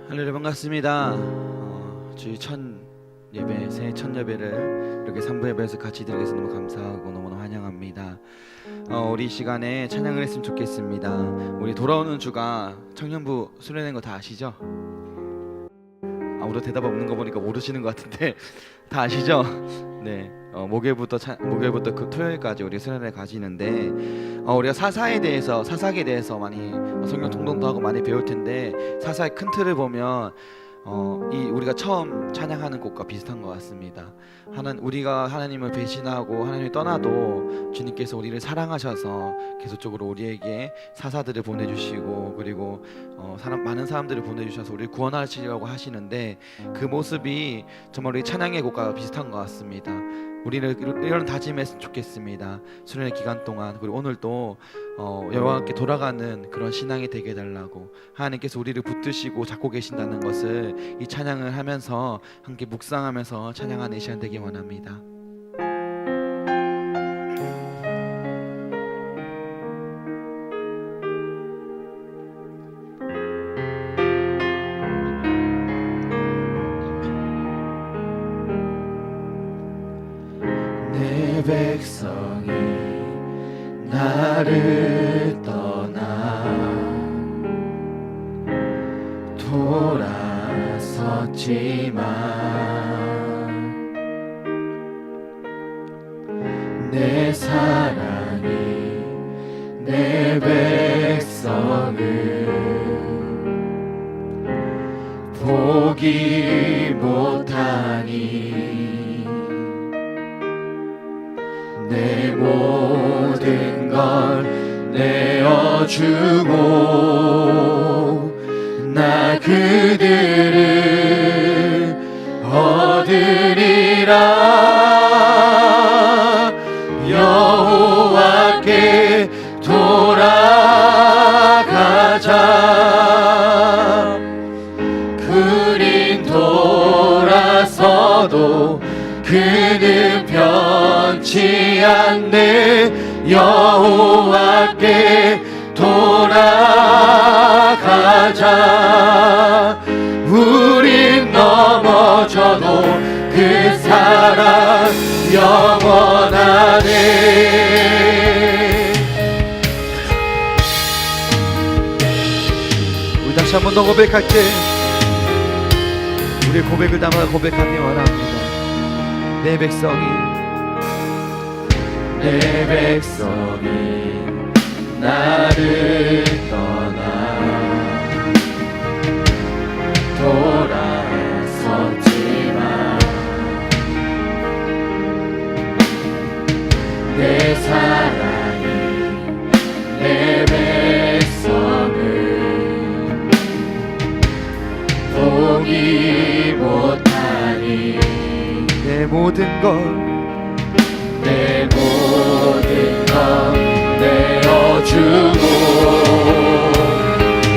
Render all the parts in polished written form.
할렐루야, 반갑습니다. 주의 첫 예배, 새해 첫 예배를 이렇게 3부 예배에서 같이 드리겠서 너무 감사하고 너무나 환영합니다. 우리 시간에 찬양을 했으면 좋겠습니다. 우리 돌아오는 주가 청년부 수련회인 거 다 아시죠? 아무도 대답 없는 거 보니까 모르시는 것 같은데 다 아시죠? 네, 목요일부터 그 토요일까지 우리 수련회 가지는데 우리가 사사에 대해서, 사사기에 대해서 많이 성경 통독도 하고 많이 배울 텐데, 사사의 큰 틀을 보면 우리가 처음 찬양하는 곡과 비슷한 것 같습니다. 우리가 하나님을 배신하고 하나님을 떠나도 주님께서 우리를 사랑하셔서 계속적으로 우리에게 사사들을 보내주시고, 그리고 많은 사람들을 보내주셔서 우리를 구원하시려고 하시는데, 그 모습이 정말 우리 찬양의 곡과 비슷한 것 같습니다. 우리는 이런 다짐했으면 좋겠습니다. 수련회 기간 동안, 그리고 오늘도 여호와께 돌아가는 그런 신앙이 되게 해달라고, 하나님께서 우리를 붙드시고 잡고 계신다는 것을 이 찬양을 하면서 함께 묵상하면서 찬양하는 이 시간 되기 원합니다. 내 백성이 나를 떠나 돌아섰지만 내 사랑이 내 백성을 포기 못하니 내 모든 걸 내어주고 나 그들을 얻으리라. 여호와께 돌아가자. 그린 돌아서도 그는 변치 않네. 여호와께 돌아가자. 우린 넘어져도 그 사랑 영원하네. 우리 다시 한 번 더 고백할게. 우리의 고백을 담아 고백하기 원합니다. 내 백성이 나를 떠나 돌아섰지만 내 사랑이 내 백성을 포기 못하니 내 모든 걸 내어주고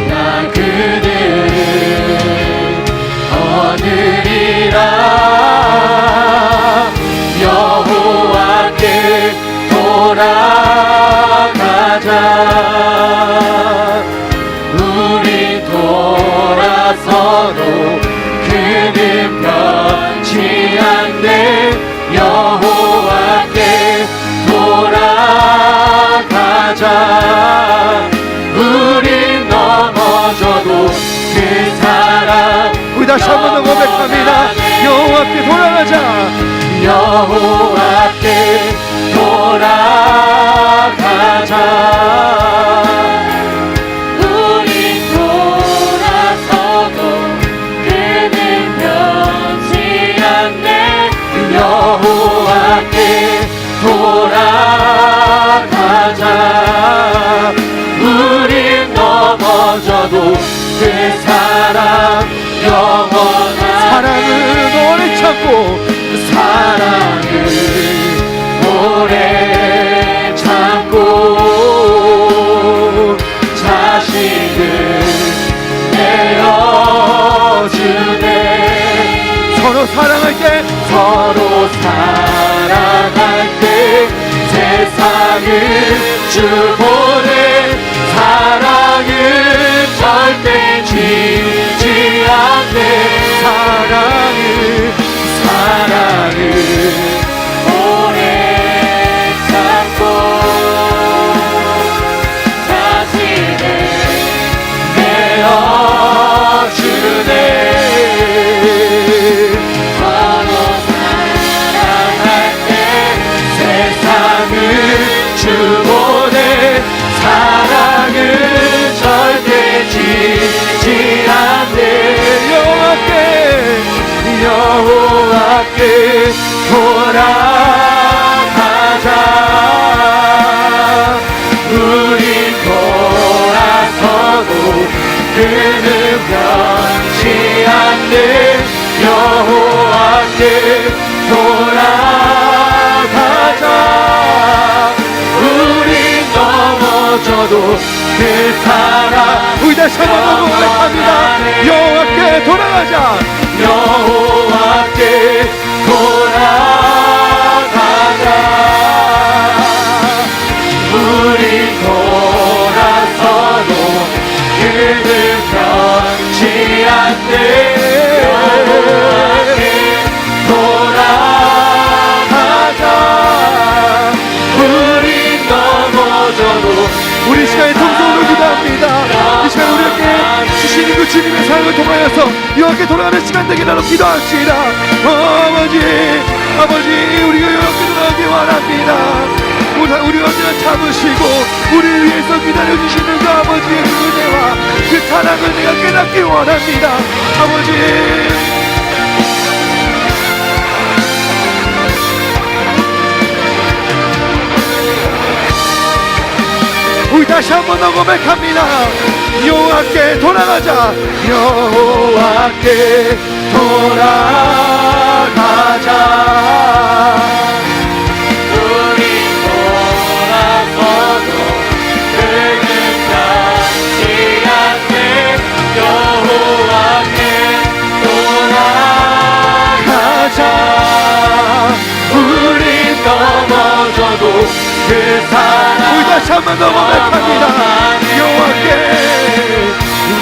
나 그들을 얻으리라. 여호와께 돌아가자. 우리 돌아서도 그는 변치 않네. 여호와께 돌아가자. 우린 넘어져도 그 사랑. 우리 다시 한 번 더 고백합니다. 여호와께 돌아가자. 여호와께 돌아가자. 우린 돌아서도 그는 변치 않네. 넘어져도 그 사랑 영원한 사랑은 오래 참고 사랑을 오래 참고 자신을 내어주네. 서로 사랑할 때 서로 사랑할 때 세상을 주보내 사랑은 절대 지지 않네. 사랑을 오래 참고 자신을 내어주네. 서로 사랑할 때 세상을 주보내 사랑은 절대 지지 않네. 여호와께 돌아가자. 우린 돌아서도 그는 변치 않네. 여호와께 돌아가자. 우린 넘어져도 그 사랑 우리 다시 한번 고백합니다. 여호와께 돌아가자. 여호와께 돌아가자. 우리 돌아서도 그는 변치 않네. 여호와께 돌아가자. 우리 넘어져도 우리 시간에 통성으로 기도합니다. 이 시간 우리에게 주시는 그 주님의 사랑을 통하여서 여호와께 돌아가는 시간 되게 나로 기도합시다. 아버지 우리가 여호와께 돌아가기 원합니다. 우리 언제나 참으시고 우리를 위해서 기다려주시는 그 아버지의 그 은혜와 그 사랑을 내가 깨닫기 원합니다. 아버지 우리 다시 한번 더 고백합니다. 여호와께 돌아가자. 여호와께 돌아가자. 우리 돌아서도 그는 변치 않네. 여호와께 돌아가자. 우리 넘어져도 그 사랑 우리 다시 한번 더 고백합니다. 여호와께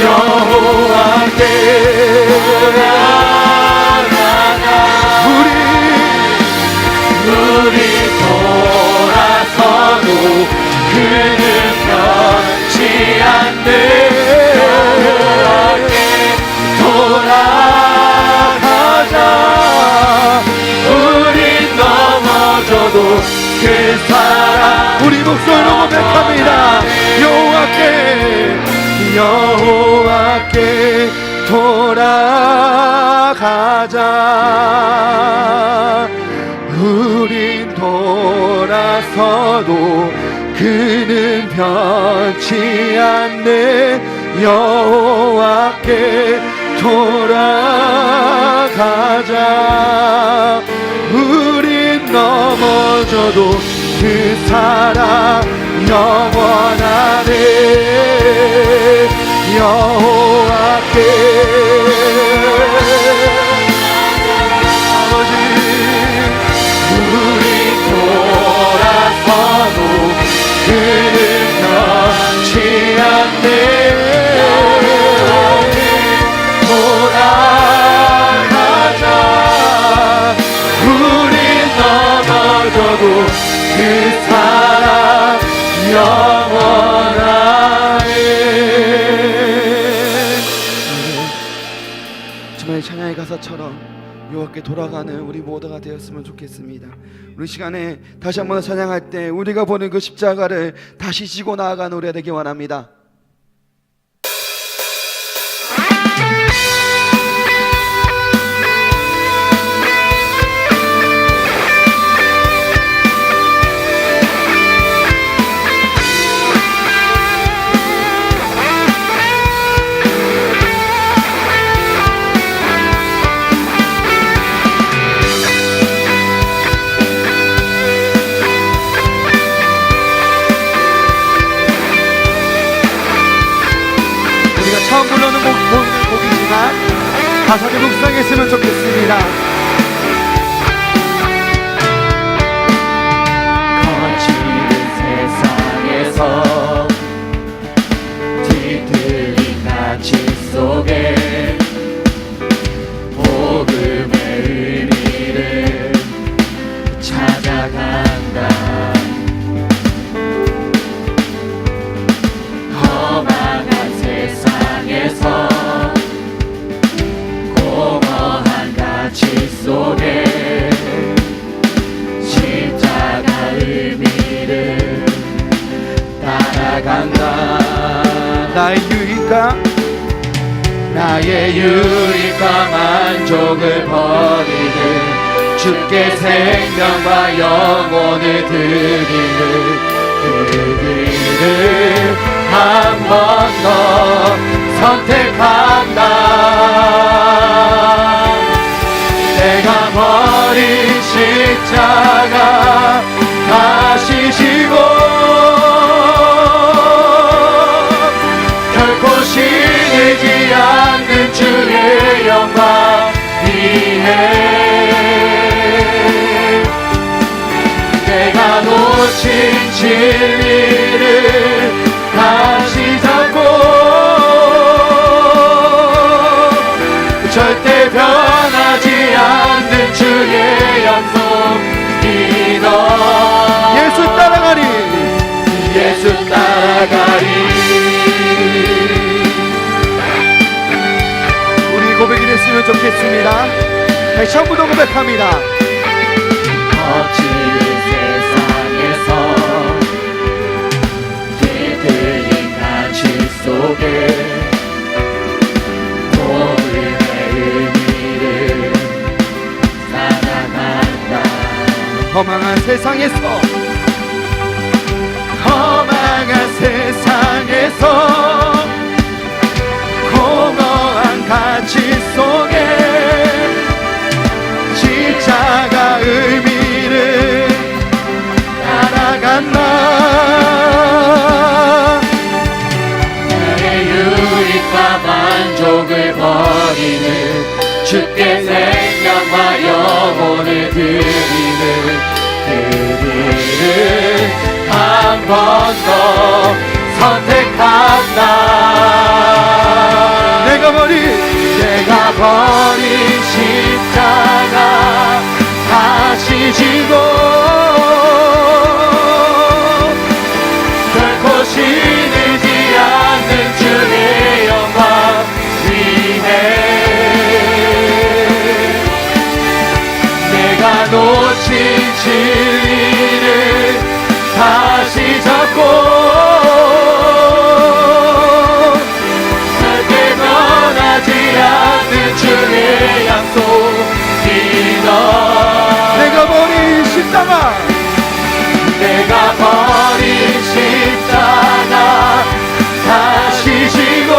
돌아가자. 우리 돌아서도 그는 변치 않네. 여호와께 돌아가자. 우리 넘어져도 그 사랑 우리 목소리로 고백합니다. 여호와께 돌아가자. 우린 돌아서도 그는 변치 않네. 여호와께 돌아가자. 우린 넘어져도 그 사랑 영원하네. 여호와께 아버지 우리 돌아서도 그는 변치 않네. 돌아가자. 우리 넘어져도 그 사랑 영원하네. 정말 찬양의 가사처럼 여호와께 돌아가는 우리 모두가 되었으면 좋겠습니다. 우리 시간에 다시 한번 찬양할 때 우리가 보는 그 십자가를 다시 지고 나아가는 우리가 되기 원합니다. 한번 불러는 곡이지만 가사를 묵상했으면 좋겠습니다. 거칠은 세상에서 뒤틀린 가치 속에 복음의 의미를 찾아간다. 험한 세상에서 공허한 가치 속에 십자가 의미를 따라간다. 나의 유익과 만족을 버리는 주께 생명과 영혼을 드리는 그 길을 한 번 더 선택한다. 내가 버린 십자가 다시 지고 결코 시들지 않는 주의 영광 위해 내가 놓친 진리를 다시 잡고 절대 변하지 않는 주의 약속 믿어. 예수 따라가리, 예수 따라가리. 우리 고백이 됐으면 좋겠습니다. 다시 한번더 고백합니다. 거칠은 세상에서 뒤틀린 가치 속에 복음의 의미를 살아간다. 허망한 세상에서 공허한 가치 속에 십자가 의미를 따라간다. 나의 유익과 만족을 버리는 주께 생명과 영혼을 드리는 그 길을 한 번 더 선택한다. 내가 버린 십자가 다시 지고 결코 시들지 않는 주의 영광 위해 내가 놓친 진리를 다시 잡고 절대 변하지 않는 주의 약속 믿어. 내가 버린 십자가 다시 지고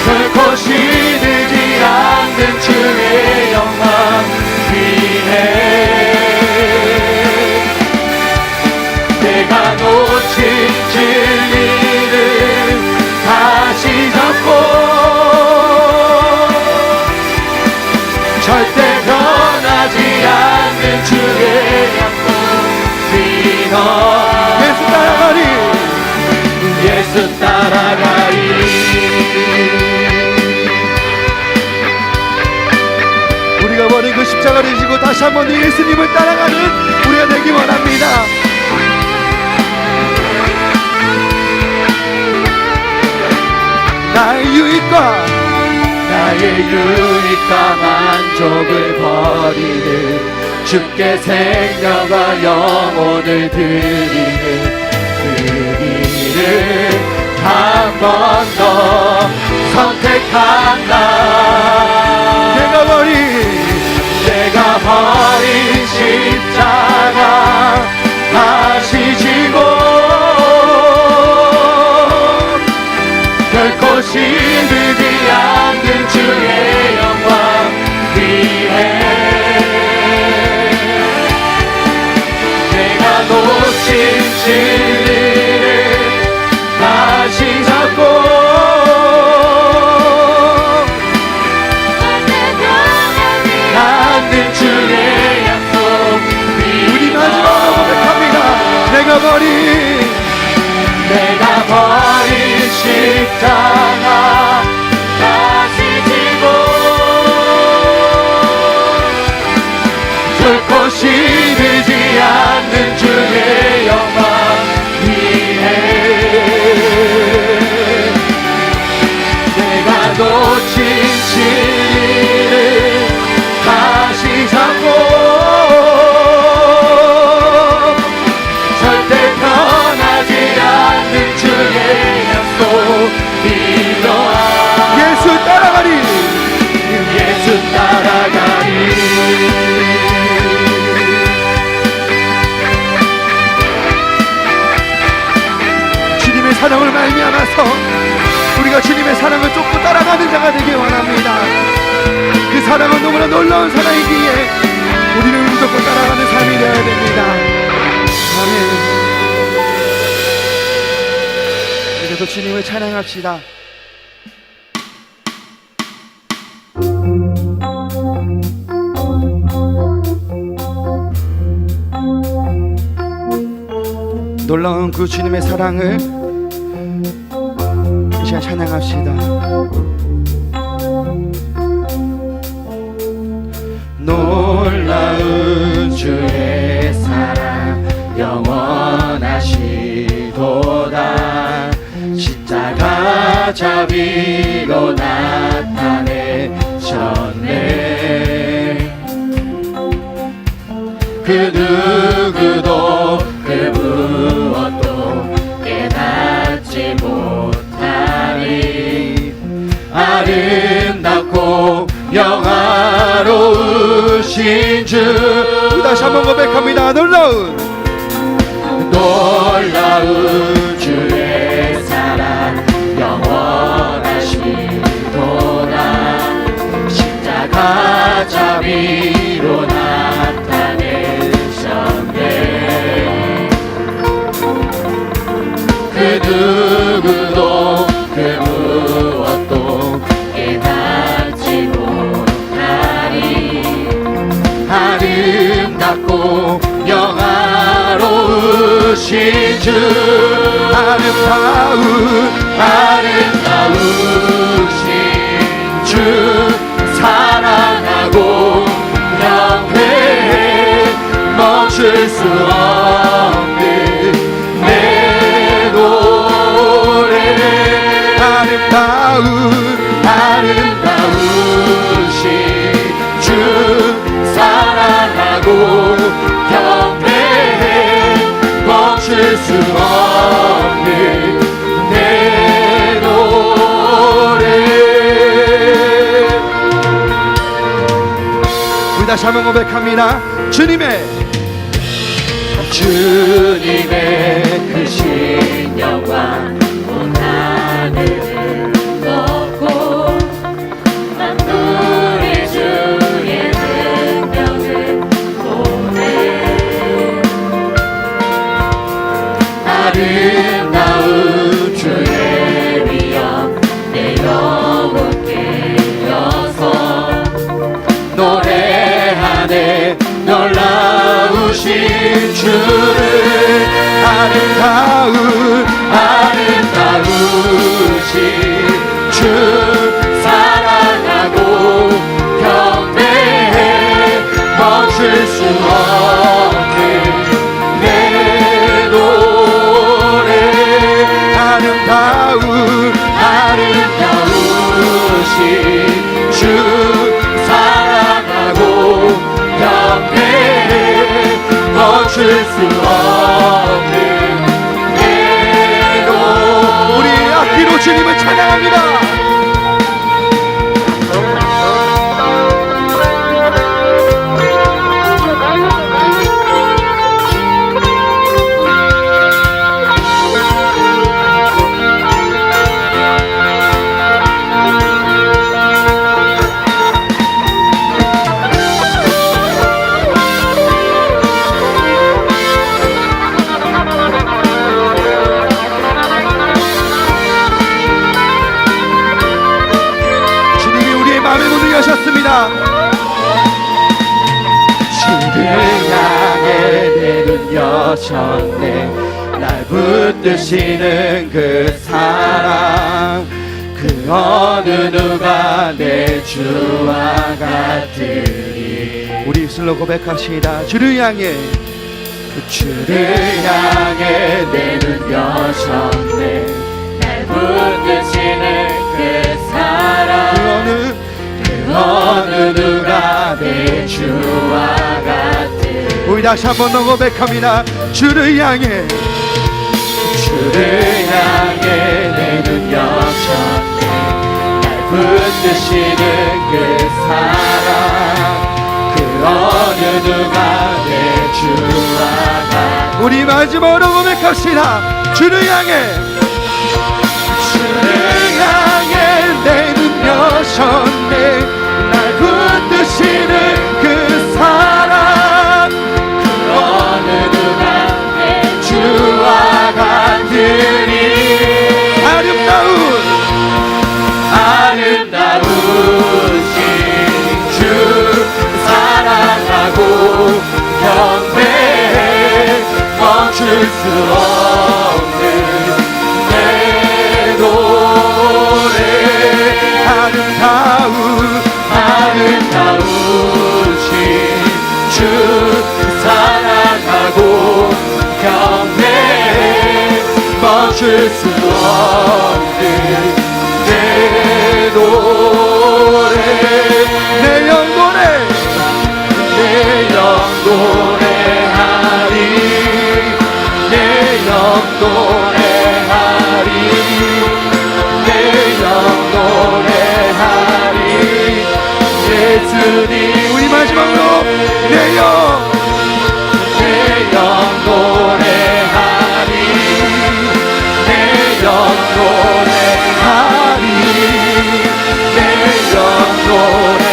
결코 시들지 않는 주의 영광 위해 내가 놓친 진리를 다시 잡고 절대 변하지 않는 주의 약속 믿어. 예수 따라가리. 우리가 버린 그 십자가를 지고 다시 한번 예수님을 따라가는 우리가 되기 원합니다. 나의 유익과 만족을 버리는 주께 생명과 영혼을 드리는 그 길을 한 번 더 선택한다. 내가 버린 십자가 다시 지고 결코 시들지 않는 주의 영광 위해 내가 놓친 진리를 십자가 다시 지고 결코 시들지 않는 주의 영광 위에 내가 놓친 진리를 다시 잡고 절대 변하지 않는 주의 약속 믿어라. 예수 따라가리. 예수 따라가리. 주님의 사랑을 말미암아서 우리가 주님의 사랑을 쫓고 따라가는 자가 되길 원합니다. 그 사랑은 너무나 놀라운 사랑이기에 우리는 무조건 따라가는 삶이 되어야 됩니다. 아멘. 그래서 주님을 찬양합시다. 놀라운 그 주님의 사랑을 이 시간 찬양합시다. 놀라운 주의 사랑 영원하시도다. 십자가 자비로 나타내셨네. 그 누구도 그 무엇도 깨닫지 못하니 아름답고 영화로우신 주. 다시 한번 고백합니다. 놀라운 주의 사랑 영원하시도다. 십자가 자비로 나타내셨네. 그 누구도 그 무엇도 깨닫지 못하리. 아름답고 영화로우신 주. 아름다우신 주 사랑하고 영회해 멈출 수 없는 내 노래. 아름다우신 주 사랑하고 경배해 멈출 수 없는 내 노래. 우리 다시 한번 고백합니다. 주님의 크신 영광 온 하늘을 덮고 만물이 주의 능력을 보네. 아름다운 주의 위엄 내 영혼 깨어서 노래하네. 놀라우신 주를 아름다우신 주 사랑하고 경배해 멈출 수 없는 내 노래. 아름다우신 주 사랑하고 경배해 멈출 수 없는 내 노래. 우리 악기로 주님을 찬양합니다. 하셨습니다. 주를 향해 내 눈 여셨네. 날 붙드시는 그 사랑 어느 누가 내 주와 같으리. 우리 입술로 고백합시다. 주를 향해 주를 향해 내 눈 여셨네. 날 붙드시는 그 사랑. 그 어느 누가 내 주와 같으리. 우리 다시 한 번 더 고백합니다. 주를 향해 주를 향해 내 눈 여셨네. 날 붙드시는 그 사랑. 그 어느 누가 내 주와 같으리. 우리 마지막으로 고백합시다. 주를 향해 주를 향해 내 눈 여셨네. 날 붙드시는 그 사랑. 그 어느 누가 내 주와 같으리. 아름다우신 주 사랑하고 경배해. 멈출 수 없는 내 노래. 아름다우신 주 사랑하고 경배해. 멈출 수 없는 내 노래. 내 영혼에 내 영노래하리. 내 영노래하리. 내 영노래하리. 예수님. 우리 마지막으로 내 영. 내 영노래하리. 내 영노래하리. 내 영노래하리.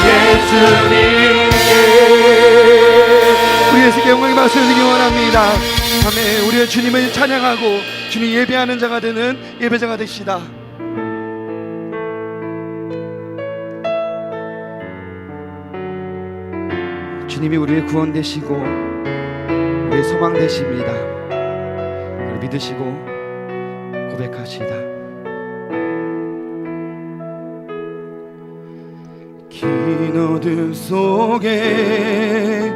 예수님께. 우리 예수께 영광의 박수를 드리기 원합니다. 아멘. 우리가 주님을 찬양하고 주님 예배하는 자가 되는 예배자가 되시다. 주님이 우리의 구원 되시고 우리의 소망 되십니다. 믿으시고 고백하시다. 긴 어둠 속에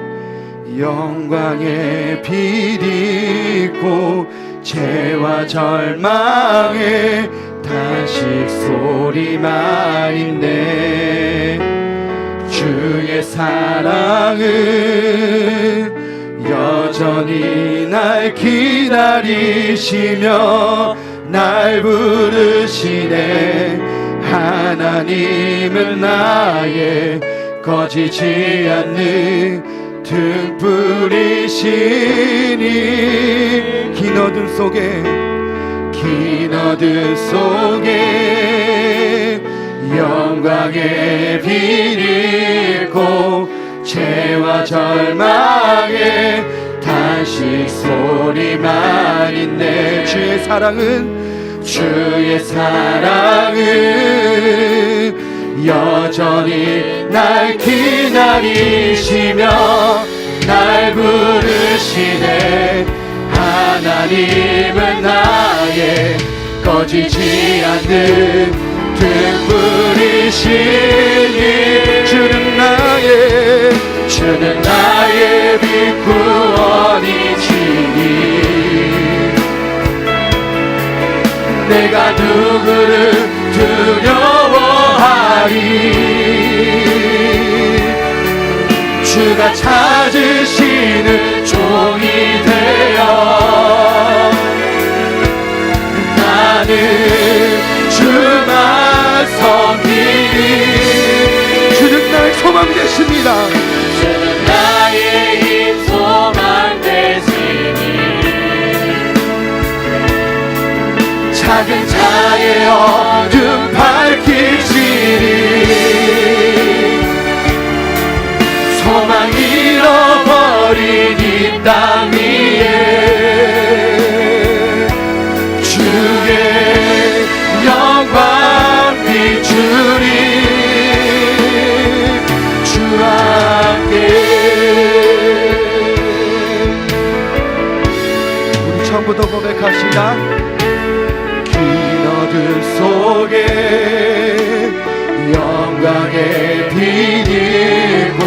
영광의 빛 있고 죄와 절망에 탄식 소리만 있네. 주의 사랑은 여전히 날 기다리시며 날 부르시네. 하나님은 나의 꺼지지 않는 등불이시니. 긴 어둠 속에 영광의 빛 있고 죄와 절망에 탄식 소리만 있네. 주의 사랑은 여전히 날 기다리시며 날 부르시네. 하나님은 나의 꺼지지 않는 등불이시니. 주는 나의 빛 구원이시니. 내가 누구를 두려워하리. 주가 찾으시는 종이 되어 나는 주만 섬기리. 주는 나의 소망 되십니다. 주는 나의 힘 소망 되시니. 작은 자의 어둠 밝히시리. 소망 잃어버린 이 땅 위에 주의 영광 비추리. 주와 함께. 우리 처음부터 고백합시다. 긴 어둠 속에 영광의 빛이고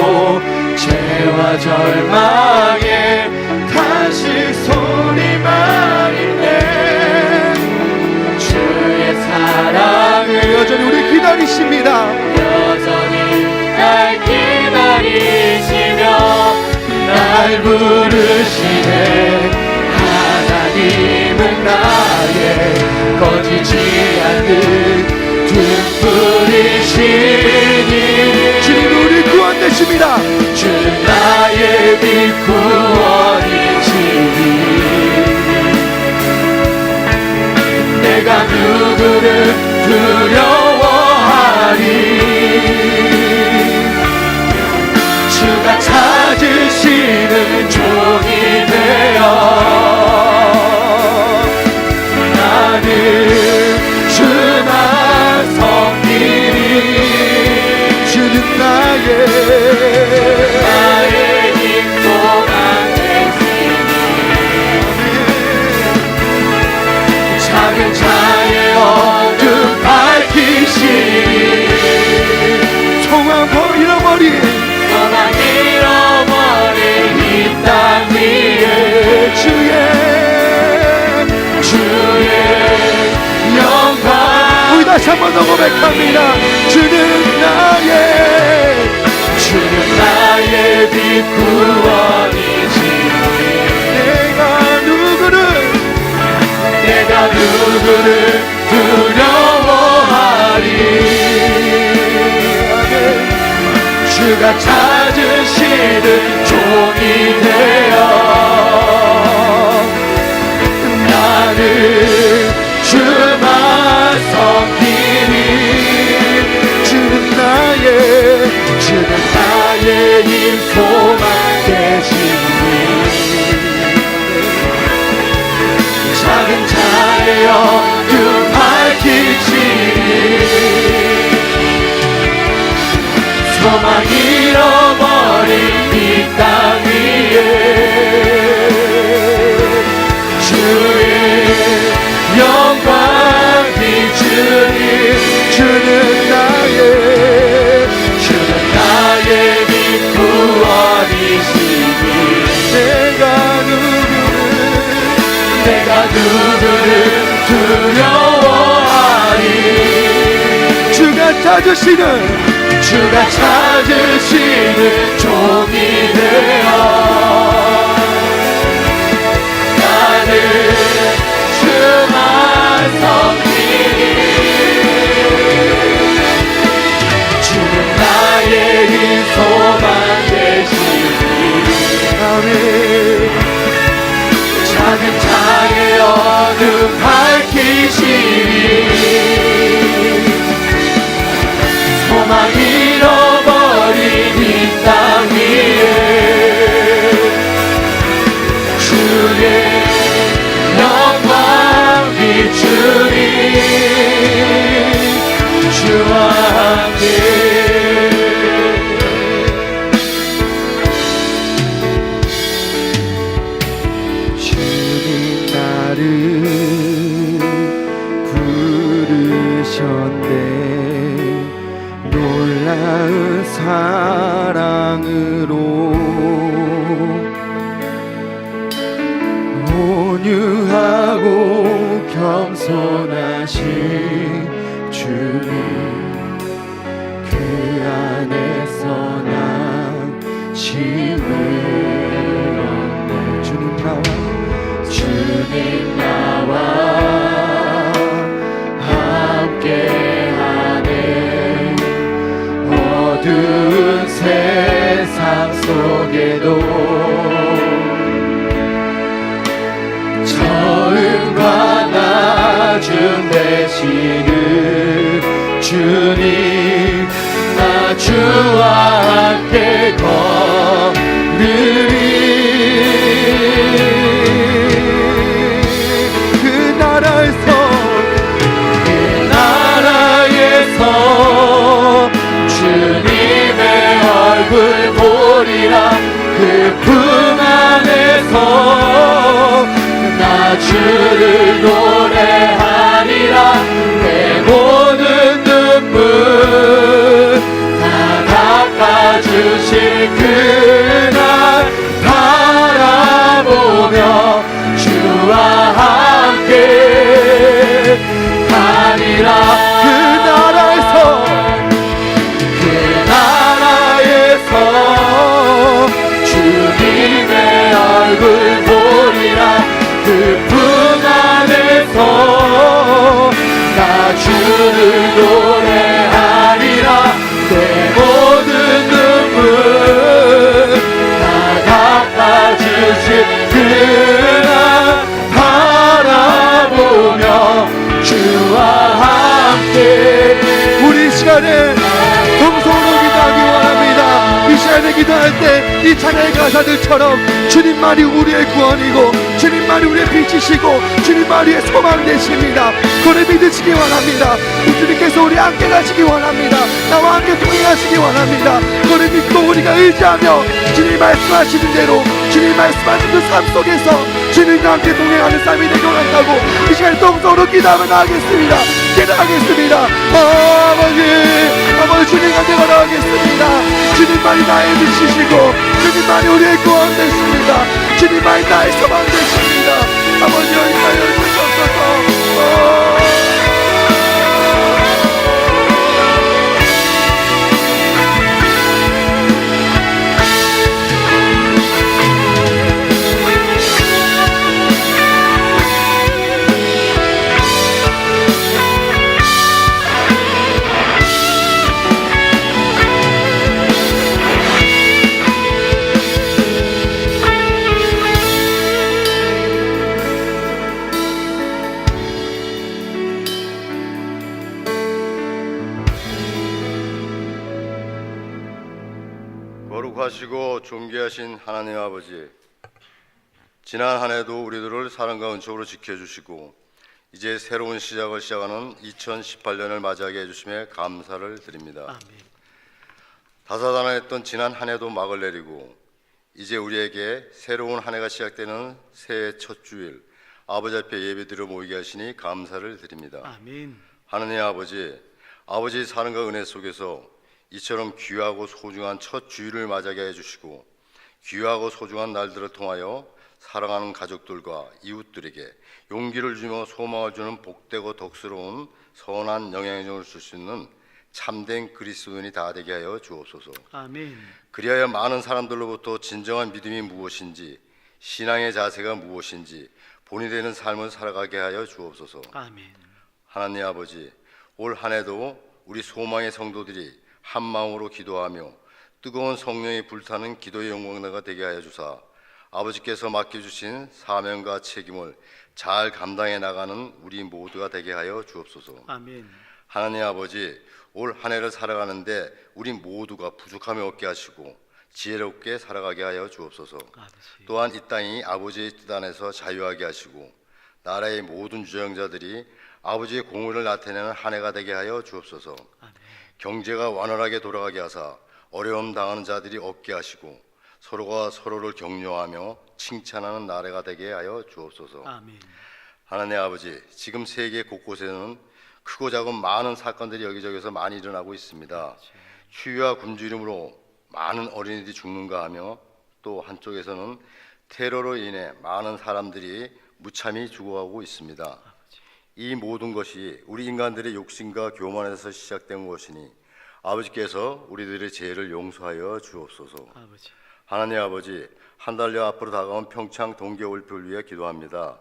죄와 절망에 다시 소리만이네. 주의 사랑을 여전히 우리 기다리십니다. 여전히 날 기다리시며 날 부르시네. 하나님은 나의 꺼지지 않는 등불이시니 주님 우리 구원 되십니다. 주는 나의 빛 구원이시니 내가 누구를 두려워하리. 주가 찾으시는 종이 되어 나는 주만 섬기리. 주는 나의 힘 소망 되시니 작은 자의 어둠 밝히시리. 소망 잃어버린 소망 잃어버린 이 땅 위에 주의 영광 우리 다시 한 번 더 고백합니다. 주는 나의 빛 구원이시니 내가 누구를 두려워하리. 주가 찾으시는 종이 되어 나는 주만 섬기리. 주는 나의 힘 소망 되시니 작은 자의 어둠 밝히시니 소망 잃어버린 이 땅 위에 주의 영광 비추니 주는 나의 빛 구원이시니 내가 누구를 두려워하리. 주가 찾으시는 종이 되어 나는 주만 섬기리. 주는 나의 힘 소망 되시니 아멘. 작은 자의 어둠 밝히시니 소망 잃어버린 이 땅 위에 주의 영광 비추리. 주와 함께 나를 부르셨네. 놀라운 사랑으로 온유하고 겸손하신 주님 그 안에서 난 힘을 얻네. 주님 나와 함께하네. 어두운 세상 속에도 처음과 나중 되시는 주님 나 주와 함께 걸으리. 그 나라에서 주님의 얼굴 보리라. 그 품 안에서 나 주를 노래하리라. 시간에 통성으로 기도하기 원합니다. 이 시간에 기도할 때 이 찬양의 가사들처럼 주님만이 우리의 구원이고 주님만이 우리의 빛이시고 주님만이 우리의 소망 되십니다. 그를 믿으시기 원합니다. 주님께서 우리 함께 가시기 원합니다. 나와 함께 동행하시기 원합니다. 그를 믿고 우리가 의지하며 주님이 말씀하시는 대로 주님이 말씀하신 그 삶 속에서 주님과 함께 동행하는 삶이 되길 원한다고 이 시간에 통성으로 기도하며 나가겠습니다. 기도하겠습니다. 아버지 주님과 함께 걸어가겠습니다. 주님만이 나의 빛이시고 주님만이 우리의 구원 되십니다. 주님만이 나의 소망 되십니다. 아버지 여기까지 해주시옵소서. 거룩하시고 존귀하신 하나님 아버지, 지난 한 해도 우리들을 사랑과 은총으로 지켜주시고 이제 새로운 시작을 시작하는 2018년을 맞이하게 해주심에 감사를 드립니다. 아멘. 다사다난했던 지난 한 해도 막을 내리고 이제 우리에게 새로운 한 해가 시작되는 새해 첫 주일 아버지 앞에 예배드려 모이게 하시니 감사를 드립니다. 아멘. 하나님 아버지, 아버지의 사랑과 은혜 속에서 이처럼 귀하고 소중한 첫 주일을 맞이하게 해주시고 귀하고 소중한 날들을 통하여 사랑하는 가족들과 이웃들에게 용기를 주며 소망을 주는 복되고 덕스러운 선한 영향력을 줄 수 있는 참된 그리스도인이 다 되게 하여 주옵소서. 아멘. 그리하여 많은 사람들로부터 진정한 믿음이 무엇인지, 신앙의 자세가 무엇인지 본이 되는 삶을 살아가게 하여 주옵소서. 아멘. 하나님 아버지, 올 한 해도 우리 소망의 성도들이 한 마음으로 기도하며 뜨거운 성령이 불타는 기도의 영광대가 되게 하여 주사 아버지께서 맡겨주신 사명과 책임을 잘 감당해 나가는 우리 모두가 되게 하여 주옵소서. 아멘. 하나님 아버지, 올 한 해를 살아가는데 우리 모두가 부족함이 없게 하시고 지혜롭게 살아가게 하여 주옵소서. 아버지. 또한 이 땅이 아버지의 뜻 안에서 자유하게 하시고 나라의 모든 주정자들이 아버지의 공의를 나타내는 한 해가 되게 하여 주옵소서. 아멘. 경제가 원활하게 돌아가게 하사 어려움 당하는 자들이 없게 하시고 서로가 서로를 격려하며 칭찬하는 나라가 되게 하여 주옵소서. 아멘. 하나님 아버지, 지금 세계 곳곳에는 크고 작은 많은 사건들이 여기저기서 많이 일어나고 있습니다. 추위와 굶주림으로 많은 어린이들이 죽는가 하며 또 한쪽에서는 테러로 인해 많은 사람들이 무참히 죽어가고 있습니다. 이 모든 것이 우리 인간들의 욕심과 교만에서 시작된 것이니 아버지께서 우리들의 죄를 용서하여 주옵소서. 아버지. 하나님 아버지, 한 달여 앞으로 다가온 평창 동계올림픽을 위해 기도합니다.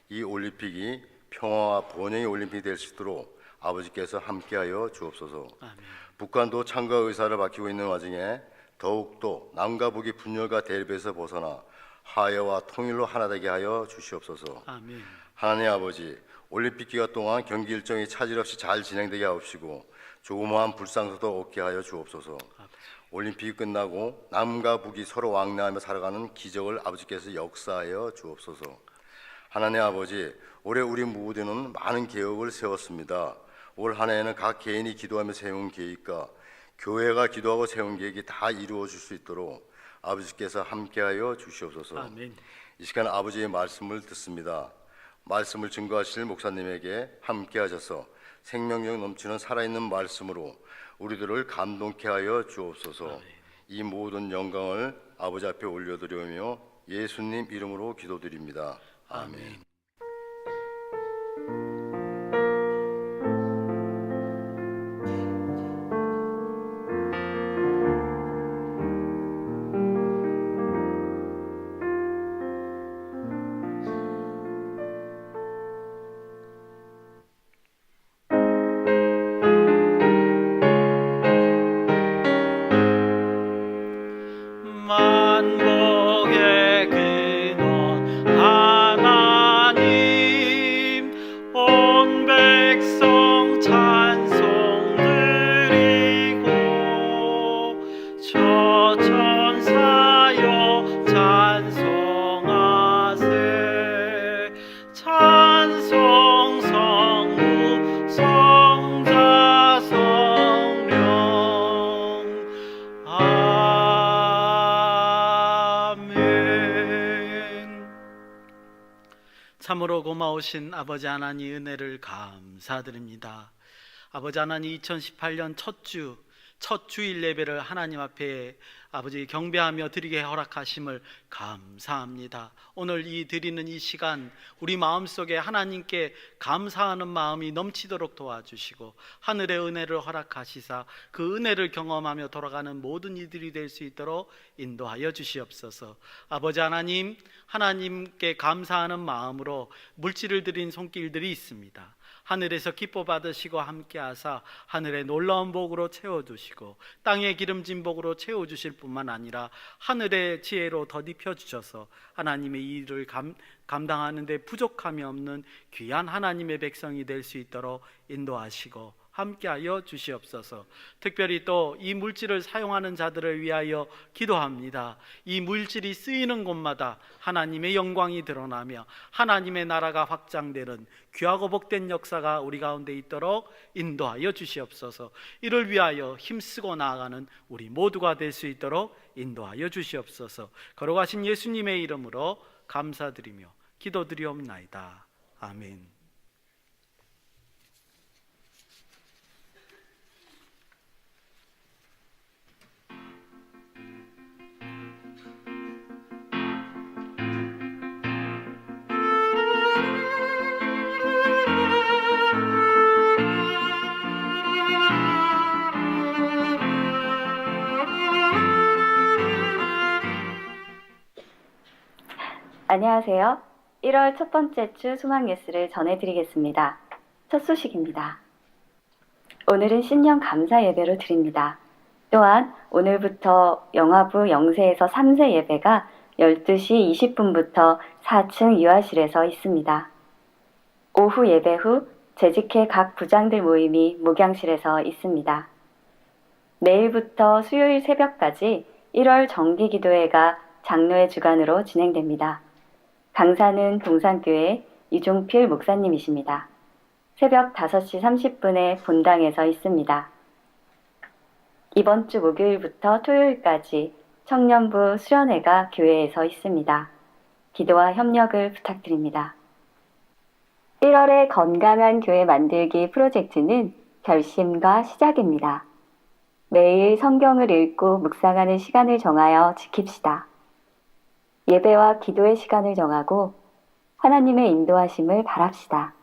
이 올림픽이 평화와 번영의 올림픽이 될 수 있도록 아버지께서 함께하여 주옵소서. 아멘. 북한도 참가 의사를 밝히고 있는 와중에 더욱더 남과 북이 분열과 대립에서 벗어나 화해와 통일로 하나 되게 하여 주시옵소서. 아멘. 하나님 아버지, 올림픽 기간 동안 경기 일정이 차질 없이 잘 진행되게 하옵시고 조그마한 불상사도 없게 하여 주옵소서. 아버지. 올림픽이 끝나고 남과 북이 서로 왕래하며 살아가는 기적을 아버지께서 역사하여 주옵소서. 하나님 아버지, 올해 우리 모두는 많은 계획을 세웠습니다. 올 한 해에는 각 개인이 기도하며 세운 계획과 교회가 기도하고 세운 계획이 다 이루어질 수 있도록 아버지께서 함께하여 주시옵소서. 아멘. 이 시간 아버지의 말씀을 듣습니다. 말씀을 증거하실 목사님에게 함께하셔서 생명력 넘치는 살아있는 말씀으로 우리들을 감동케 하여 주옵소서. 아멘. 이 모든 영광을 아버지 앞에 올려드리며 예수님 이름으로 기도드립니다. 아멘. 만복의 근원 하나님 놀라우신 아버지 하나님 은혜를 감사드립니다. 아버지 하나님 2018년 첫 주일 예배를 하나님 앞에 아버지 경배하며 드리게 허락하심을 감사합니다. 오늘 드리는 이 시간 우리 마음속에 하나님께 감사하는 마음이 넘치도록 도와주시고 하늘의 은혜를 허락하시사 그 은혜를 경험하며 돌아가는 모든 이들이 될 수 있도록 인도하여 주시옵소서. 아버지 하나님, 하나님께 감사하는 마음으로 물질을 드린 손길들이 있습니다. 하늘에서 기뻐 받으시고 함께하사 하늘의 놀라운 복으로 채워주시고 땅의 기름진 복으로 채워주실 뿐만 아니라 하늘의 지혜로 덧입혀 주셔서 하나님의 일을 감당하는 데 부족함이 없는 귀한 하나님의 백성이 될 수 있도록 인도하시고 함께하여 주시옵소서. 특별히 또 이 물질을 사용하는 자들을 위하여 기도합니다. 이 물질이 쓰이는 곳마다 하나님의 영광이 드러나며 하나님의 나라가 확장되는 귀하고 복된 역사가 우리 가운데 있도록 인도하여 주시옵소서. 이를 위하여 힘쓰고 나아가는 우리 모두가 될 수 있도록 인도하여 주시옵소서. 걸어가신 예수님의 이름으로 감사드리며 기도드리옵나이다. 아멘. 안녕하세요. 1월 첫 번째 주 수막 예수를 전해드리겠습니다. 첫 소식입니다. 오늘은 신년 감사 예배로 드립니다. 또한 오늘부터 영화부 영세에서 3세 예배가 12시 20분부터 4층 유아실에서 있습니다. 오후 예배 후 재직회 각 부장들 모임이 목양실에서 있습니다. 내일부터 수요일 새벽까지 1월 정기기도회가 장로의 주관으로 진행됩니다. 강사는 동산교회 이종필 목사님이십니다. 새벽 5시 30분에 본당에서 있습니다. 이번 주 목요일부터 토요일까지 청년부 수련회가 교회에서 있습니다. 기도와 협력을 부탁드립니다. 1월의 건강한 교회 만들기 프로젝트는 결심과 시작입니다. 매일 성경을 읽고 묵상하는 시간을 정하여 지킵시다. 예배와 기도의 시간을 정하고 하나님의 인도하심을 바랍시다.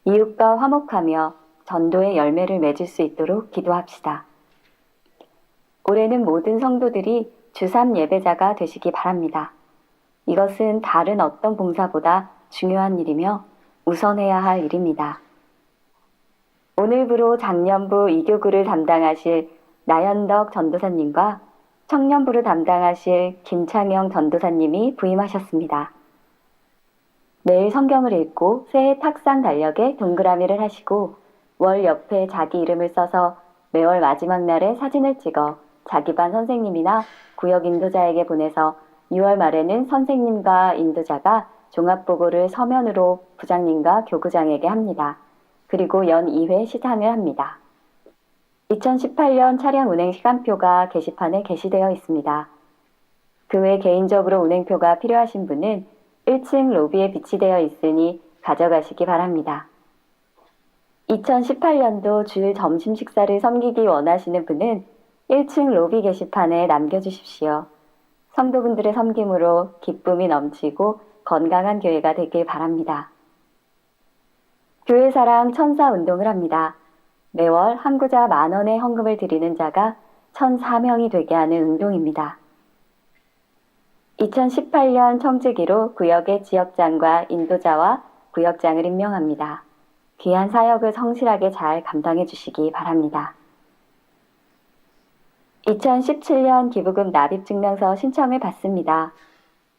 이웃과 화목하며 전도의 열매를 맺을 수 있도록 기도합시다. 올해는 모든 성도들이 주3 예배자가 되시기 바랍니다. 이것은 다른 어떤 봉사보다 중요한 일이며 우선해야 할 일입니다. 오늘부로 장년부 이교구를 담당하실 나연덕 전도사님과 청년부를 담당하실 김창영 전도사님이 부임하셨습니다. 매일 성경을 읽고 새해 탁상 달력에 동그라미를 하시고 월 옆에 자기 이름을 써서 매월 마지막 날에 사진을 찍어 자기 반 선생님이나 구역 인도자에게 보내서 6월 말에는 선생님과 인도자가 종합보고를 서면으로 부장님과 교구장에게 합니다. 그리고 연 2회 시상을 합니다. 2018년 차량 운행 시간표가 게시판에 게시되어 있습니다. 그 외 개인적으로 운행표가 필요하신 분은 1층 로비에 비치되어 있으니 가져가시기 바랍니다. 2018년도 주일 점심 식사를 섬기기 원하시는 분은 1층 로비 게시판에 남겨주십시오. 성도분들의 섬김으로 기쁨이 넘치고 건강한 교회가 되길 바랍니다. 교회사랑 천사 운동을 합니다. 매월 한 구자 10,000원의 헌금을 드리는 자가 1,004명이 되게 하는 운동입니다. 2018년 청지기로 구역의 지역장과 인도자와 구역장을 임명합니다. 귀한 사역을 성실하게 잘 감당해 주시기 바랍니다. 2017년 기부금 납입증명서 신청을 받습니다.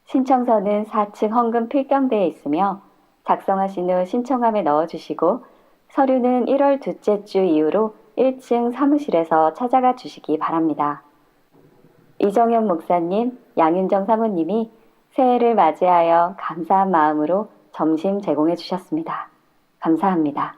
신청서는 4층 헌금 필경대에 있으며 작성하신 후 신청함에 넣어주시고 서류는 1월 둘째 주 이후로 1층 사무실에서 찾아가 주시기 바랍니다. 이정현 목사님, 양윤정 사모님이 새해를 맞이하여 감사한 마음으로 점심 제공해 주셨습니다. 감사합니다.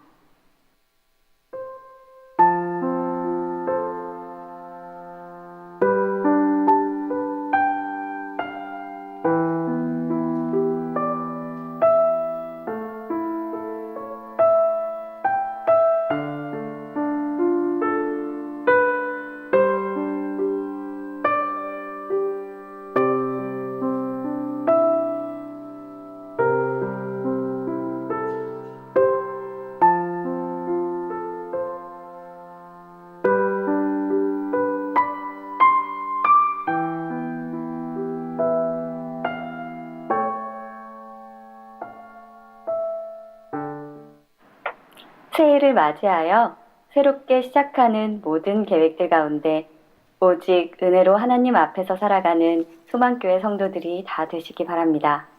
새해를 맞이하여 새롭게 시작하는 모든 계획들 가운데 오직 은혜로 하나님 앞에서 살아가는 소망교회 성도들이 다 되시기 바랍니다.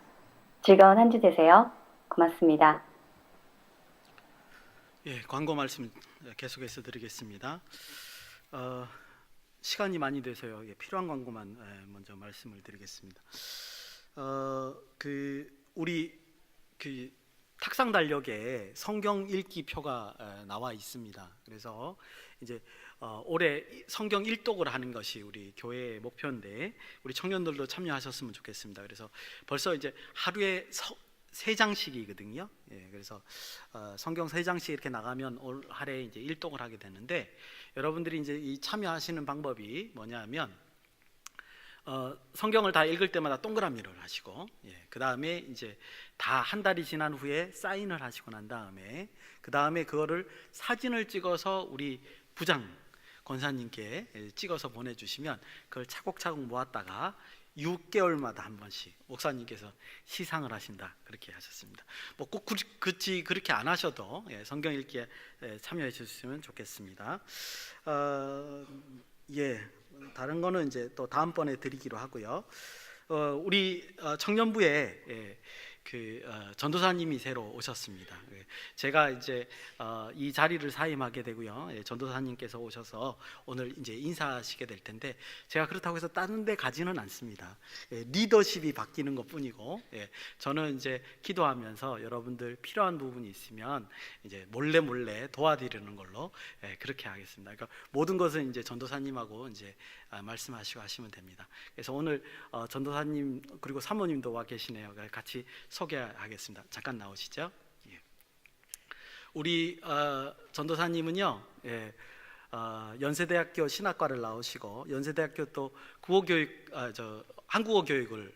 즐거운 한 주 되세요. 고맙습니다. 예, 광고 말씀 계속해서 드리겠습니다. 시간이 많이 돼서요. 예, 필요한 광고만 먼저 말씀을 드리겠습니다. 우리 탁상 달력에 성경 읽기 표가 나와 있습니다. 그래서 이제 올해 성경 일독을 하는 것이 우리 교회의 목표인데 우리 청년들도 참여하셨으면 좋겠습니다. 그래서 벌써 이제 하루에 3장씩이거든요. 예, 그래서 성경 3장씩 이렇게 나가면 올 한해 이제 일독을 하게 되는데 여러분들이 이제 이 참여하시는 방법이 뭐냐면 성경을 다 읽을 때마다 동그라미를 하시고, 그 다음에 이제 다 한 달이 지난 후에 사인을 하시고 난 다음에 그 다음에 그거를 사진을 찍어서 우리 부장 권사님께 찍어서 보내주시면 그걸 차곡차곡 모았다가 6개월마다 한 번씩 목사님께서 시상을 하신다 그렇게 하셨습니다. 뭐 꼭 그렇게 안 하셔도 성경 읽기에 참여해 주시면 좋겠습니다. 다른 거는 이제 또 다음번에 드리기로 하고요. 우리 청년부에 전도사님이 새로 오셨습니다. 제가 이제 이 자리를 사임하게 되고요. 전도사님께서 오셔서 오늘 이제 인사하시게 될 텐데 제가 그렇다고 해서 다른 데 가지는 않습니다. 리더십이 바뀌는 것뿐이고 저는 이제 기도하면서 여러분들 필요한 부분이 있으면 이제 몰래 도와드리는 걸로 그렇게 하겠습니다. 그러니까 모든 것은 이제 전도사님하고 이제 말씀하시고 하시면 됩니다. 그래서 오늘 전도사님 그리고 사모님도 와 계시네요. 같이 소개하겠습니다. 잠깐 나오시죠. 우리 전도사님은요, 연세대학교 신학과를 나오시고 연세대학교 또 한국어 교육을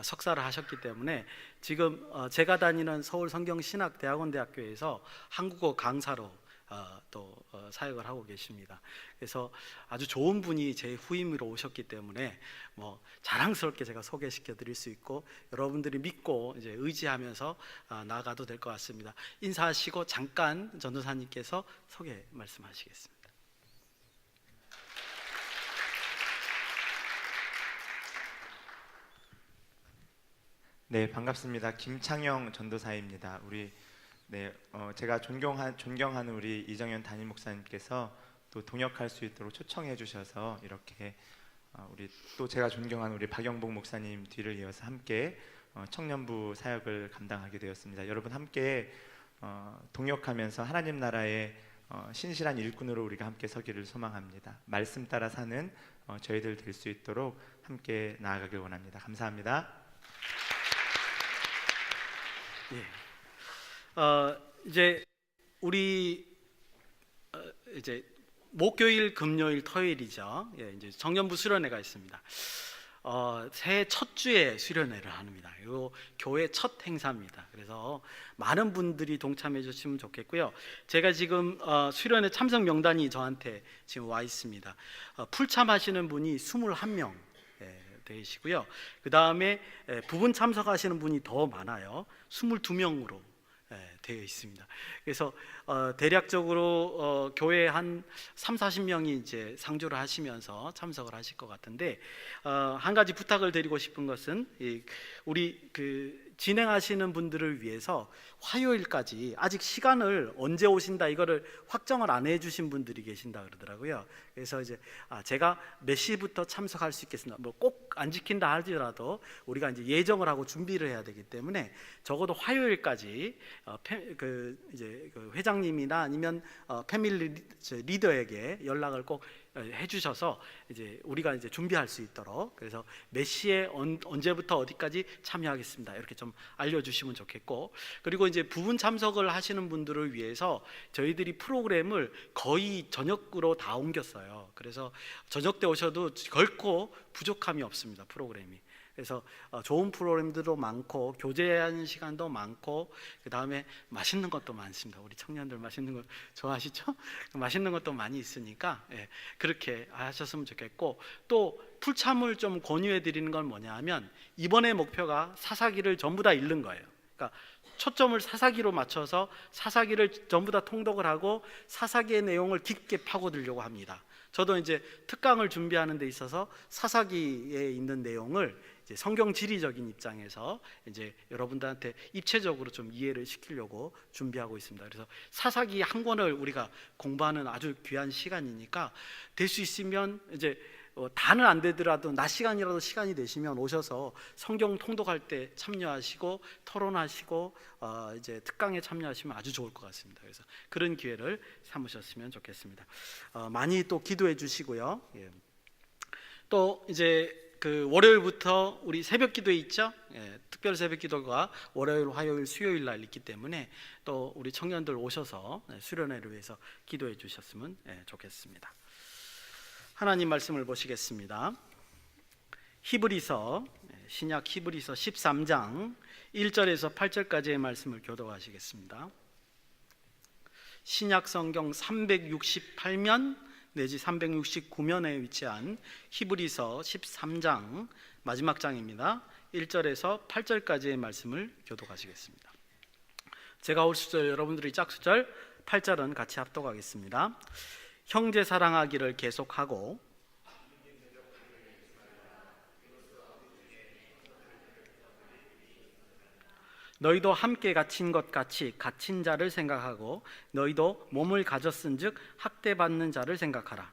석사를 하셨기 때문에 지금 제가 다니는 서울 성경신학대학원대학교에서 한국어 강사로 또 사역을 하고 계십니다. 그래서 아주 좋은 분이 제 후임으로 오셨기 때문에 뭐 자랑스럽게 제가 소개시켜 드릴 수 있고 여러분들이 믿고 이제 의지하면서 나아가도 될 것 같습니다. 인사하시고 잠깐 전도사님께서 소개 말씀하시겠습니다. 네, 반갑습니다. 김창영 전도사입니다. 제가 존경하는 우리 이정현 담임 목사님께서 또 동역할 수 있도록 초청해 주셔서 이렇게 제가 존경하는 우리 박영복 목사님 뒤를 이어서 함께 청년부 사역을 감당하게 되었습니다. 여러분 함께 동역하면서 하나님 나라의 신실한 일꾼으로 우리가 함께 서기를 소망합니다. 말씀 따라 사는 저희들 될 수 있도록 함께 나아가길 원합니다. 감사합니다. 이제 우리 이제 목요일, 금요일, 토요일이죠. 이제 청년부 수련회가 있습니다. 새해 첫 주에 수련회를 합니다. 이거 교회 첫 행사입니다. 그래서 많은 분들이 동참해 주시면 좋겠고요. 제가 지금 수련회 참석 명단이 저한테 지금 와 있습니다. 풀참하시는 분이 21명 되시고요. 그 다음에 부분 참석하시는 분이 더 많아요. 22명으로 되어 있습니다. 그래서 대략적으로 교회 한 30-40명이 이제 상주를 하시면서 참석을 하실 것 같은데 한 가지 부탁을 드리고 싶은 것은 우리 진행하시는 분들을 위해서 화요일까지 아직 시간을 언제 오신다 이거를 확정을 안 해주신 분들이 계신다 그러더라고요. 그래서 이제 제가 몇 시부터 참석할 수 있겠습니다. 뭐 꼭 안 지킨다 하더라도 우리가 이제 예정을 하고 준비를 해야 되기 때문에 적어도 화요일까지 회장님이나 아니면 패밀리 리더에게 연락을 꼭 해주셔서 이제 우리가 이제 준비할 수 있도록 그래서 몇 시에 언제부터 어디까지 참여하겠습니다. 이렇게 좀 알려주시면 좋겠고 그리고 이제 부분 참석을 하시는 분들을 위해서 저희들이 프로그램을 거의 저녁으로 다 옮겼어요. 그래서 저녁 때 오셔도 결코 부족함이 없습니다. 프로그램이. 그래서 좋은 프로그램들도 많고 교제하는 시간도 많고 그 다음에 맛있는 것도 많습니다. 우리 청년들 맛있는 거 좋아하시죠? 맛있는 것도 많이 있으니까 그렇게 하셨으면 좋겠고 또 풀참을 좀 권유해 드리는 건 뭐냐 하면 이번에 목표가 사사기를 전부 다 읽는 거예요. 그러니까 초점을 사사기로 맞춰서 사사기를 전부 다 통독을 하고 사사기의 내용을 깊게 파고들려고 합니다. 저도 이제 특강을 준비하는 데 있어서 사사기에 있는 내용을 이제 성경 지리적인 입장에서 이제 여러분들한테 입체적으로 좀 이해를 시키려고 준비하고 있습니다. 그래서 사사기 한 권을 우리가 공부하는 아주 귀한 시간이니까 될 수 있으면 이제 다는 안 되더라도 낮 시간이라도 시간이 되시면 오셔서 성경 통독할 때 참여하시고 토론하시고 이제 특강에 참여하시면 아주 좋을 것 같습니다. 그래서 그런 기회를 삼으셨으면 좋겠습니다. 많이 또 기도해 주시고요. 예. 또 이제 그 월요일부터 우리 새벽 기도회 있죠? 예, 특별 새벽 기도가 월요일, 화요일, 수요일 날 있기 때문에 또 우리 청년들 오셔서 수련회를 위해서 기도해 주셨으면 좋겠습니다. 하나님 말씀을 보시겠습니다. 히브리서 신약 히브리서 13장 1절에서 8절까지의 말씀을 교독하시겠습니다. 신약 성경 368면 내지 369면에 위치한 히브리서 13장 마지막 장입니다. 1절에서 8절까지의 말씀을 교독하시겠습니다. 제가 올 수절, 여러분들이 짝수절, 8절은 같이 합독하겠습니다. 형제 사랑하기를 계속하고 너희도 함께 갇힌 것 같이 갇힌 자를 생각하고 너희도 몸을 가졌은즉 학대받는 자를 생각하라.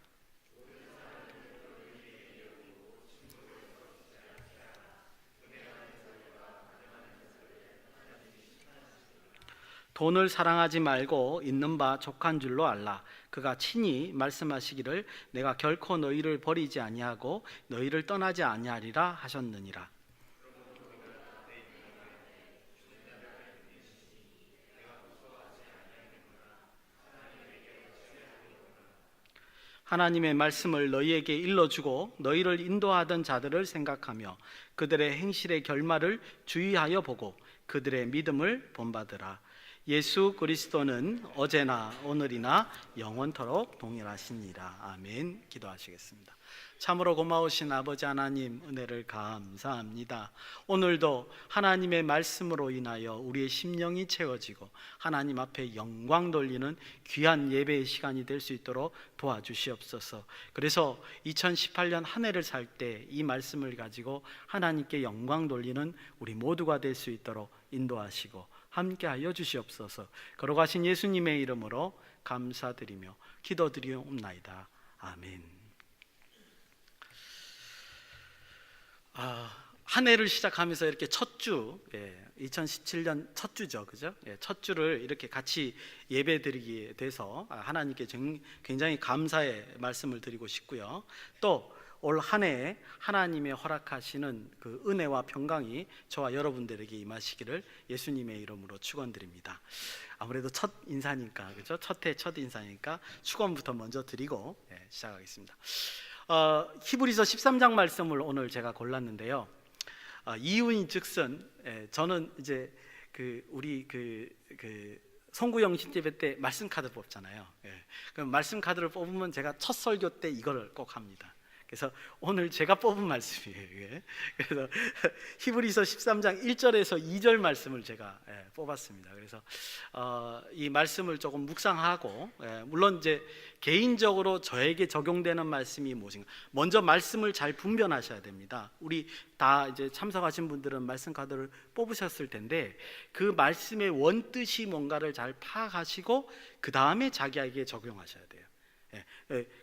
돈을 사랑하지 말고 있는 바 족한 줄로 알라. 그가 친히 말씀하시기를 내가 결코 너희를 버리지 아니하고 너희를 떠나지 아니하리라 하셨느니라. 하나님의 말씀을 너희에게 일러주고 너희를 인도하던 자들을 생각하며 그들의 행실의 결말을 주의하여 보고 그들의 믿음을 본받으라. 예수 그리스도는 어제나 오늘이나 영원토록 동일하시니라. 아멘. 기도하시겠습니다. 참으로 고마우신 아버지 하나님, 은혜를 감사합니다. 오늘도 하나님의 말씀으로 인하여 우리의 심령이 채워지고 하나님 앞에 영광 돌리는 귀한 예배의 시간이 될 수 있도록 도와주시옵소서. 그래서 2018년 한 해를 살 때 이 말씀을 가지고 하나님께 영광 돌리는 우리 모두가 될 수 있도록 인도하시고 함께하여 주시옵소서. 걸어가신 예수님의 이름으로 감사드리며 기도드리옵나이다. 아멘. 한 해를 시작하면서 이렇게 첫 주, 2017년 첫 주죠, 그죠? 첫 주를 이렇게 같이 예배드리게 돼서 하나님께 굉장히 감사의 말씀을 드리고 싶고요. 또 올 한 해에 하나님의 허락하시는 그 은혜와 평강이 저와 여러분들에게 임하시기를 예수님의 이름으로 축원드립니다. 아무래도 첫 인사니까, 그죠? 첫 해 첫 인사니까 축원부터 먼저 드리고 시작하겠습니다. 히브리서 13장 말씀을 오늘 제가 골랐는데요. 이유인즉슨 저는 이제 우리 송구영 신제배 때 말씀 카드 뽑잖아요. 그럼 말씀 카드를 뽑으면 제가 첫 설교 때 이걸 꼭 합니다. 그래서 오늘 제가 뽑은 말씀이에요. 그래서 히브리서 13장 1절에서 2절 말씀을 제가 뽑았습니다. 그래서 이 말씀을 조금 묵상하고, 물론 이제 개인적으로 저에게 적용되는 말씀이 무엇인가, 먼저 말씀을 잘 분별하셔야 됩니다. 우리 다 이제 참석하신 분들은 말씀 카드를 뽑으셨을 텐데 그 말씀의 원뜻이 뭔가를 잘 파악하시고 그 다음에 자기에게 적용하셔야 돼요.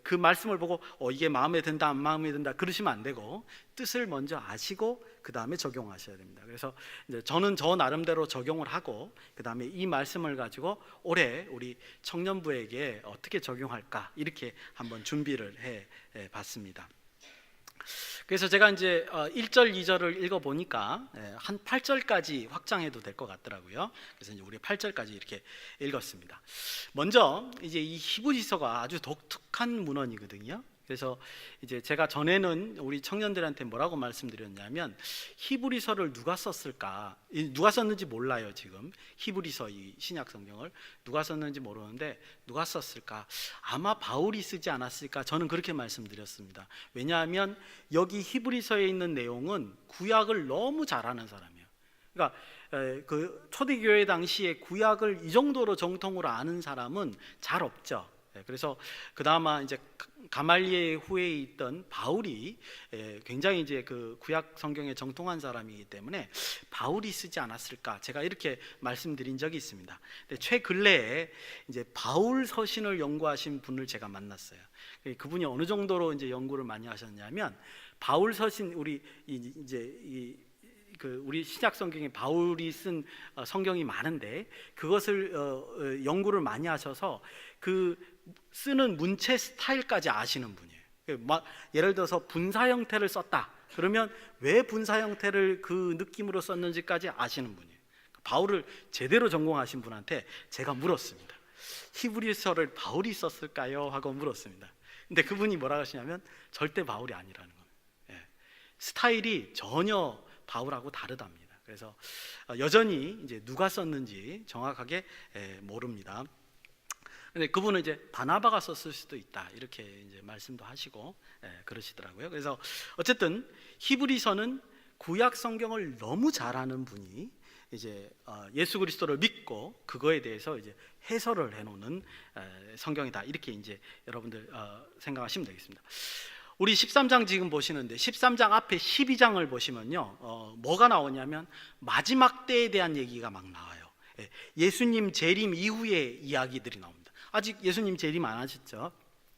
그 말씀을 보고 이게 마음에 든다 안 마음에 든다 그러시면 안 되고 뜻을 먼저 아시고 그 다음에 적용하셔야 됩니다. 그래서 이제 저는 저 나름대로 적용을 하고 그 다음에 이 말씀을 가지고 올해 우리 청년부에게 어떻게 적용할까 이렇게 한번 준비를 해 봤습니다. 그래서 제가 이제 1절, 2절을 읽어보니까 한 8절까지 확장해도 될 것 같더라고요. 그래서 이제 우리 8절까지 이렇게 읽었습니다. 먼저 이제 이 히브리서가 아주 독특한 문헌이거든요. 그래서 이제 제가 전에는 우리 청년들한테 뭐라고 말씀드렸냐면 히브리서를 누가 썼을까? 누가 썼는지 몰라요. 지금 히브리서 이 신약 성경을 누가 썼는지 모르는데 누가 썼을까? 아마 바울이 쓰지 않았을까? 저는 그렇게 말씀드렸습니다. 왜냐하면 여기 히브리서에 있는 내용은 구약을 너무 잘 아는 사람이에요. 그러니까 그 초대교회 당시에 구약을 이 정도로 정통으로 아는 사람은 잘 없죠. 그래서 그나마 이제 가말리엘 후에 있던 바울이 굉장히 이제 그 구약 성경에 정통한 사람이기 때문에 바울이 쓰지 않았을까, 제가 이렇게 말씀드린 적이 있습니다. 근데 최근래에 이제 바울 서신을 연구하신 분을 제가 만났어요. 그분이 어느 정도로 이제 연구를 많이 하셨냐면, 바울 서신, 우리 우리 신약 성경에 바울이 쓴 성경이 많은데 그것을 연구를 많이 하셔서 그 쓰는 문체 스타일까지 아시는 분이에요. 예를 들어서 분사 형태를 썼다 그러면 왜 분사 형태를 그 느낌으로 썼는지까지 아시는 분이에요. 바울을 제대로 전공하신 분한테 제가 물었습니다. 히브리서를 바울이 썼을까요? 하고 물었습니다. 근데 그분이 뭐라고 하시냐면 절대 바울이 아니라는 겁니다. 스타일이 전혀 바울하고 다르답니다. 그래서 여전히 이제 누가 썼는지 정확하게 모릅니다. 근데 그분은 이제 바나바가 썼을 수도 있다 이렇게 이제 말씀도 하시고 그러시더라고요. 그래서 어쨌든 히브리서는 구약 성경을 너무 잘 아는 분이 이제 예수 그리스도를 믿고 그거에 대해서 이제 해설을 해놓는 성경이다 이렇게 이제 여러분들 생각하시면 되겠습니다. 우리 13장 지금 보시는데 13장 앞에 12장을 보시면요, 뭐가 나오냐면 마지막 때에 대한 얘기가 막 나와요. 예수님 재림 이후의 이야기들이 나옵니다. 아직 예수님 재림 안 하셨죠?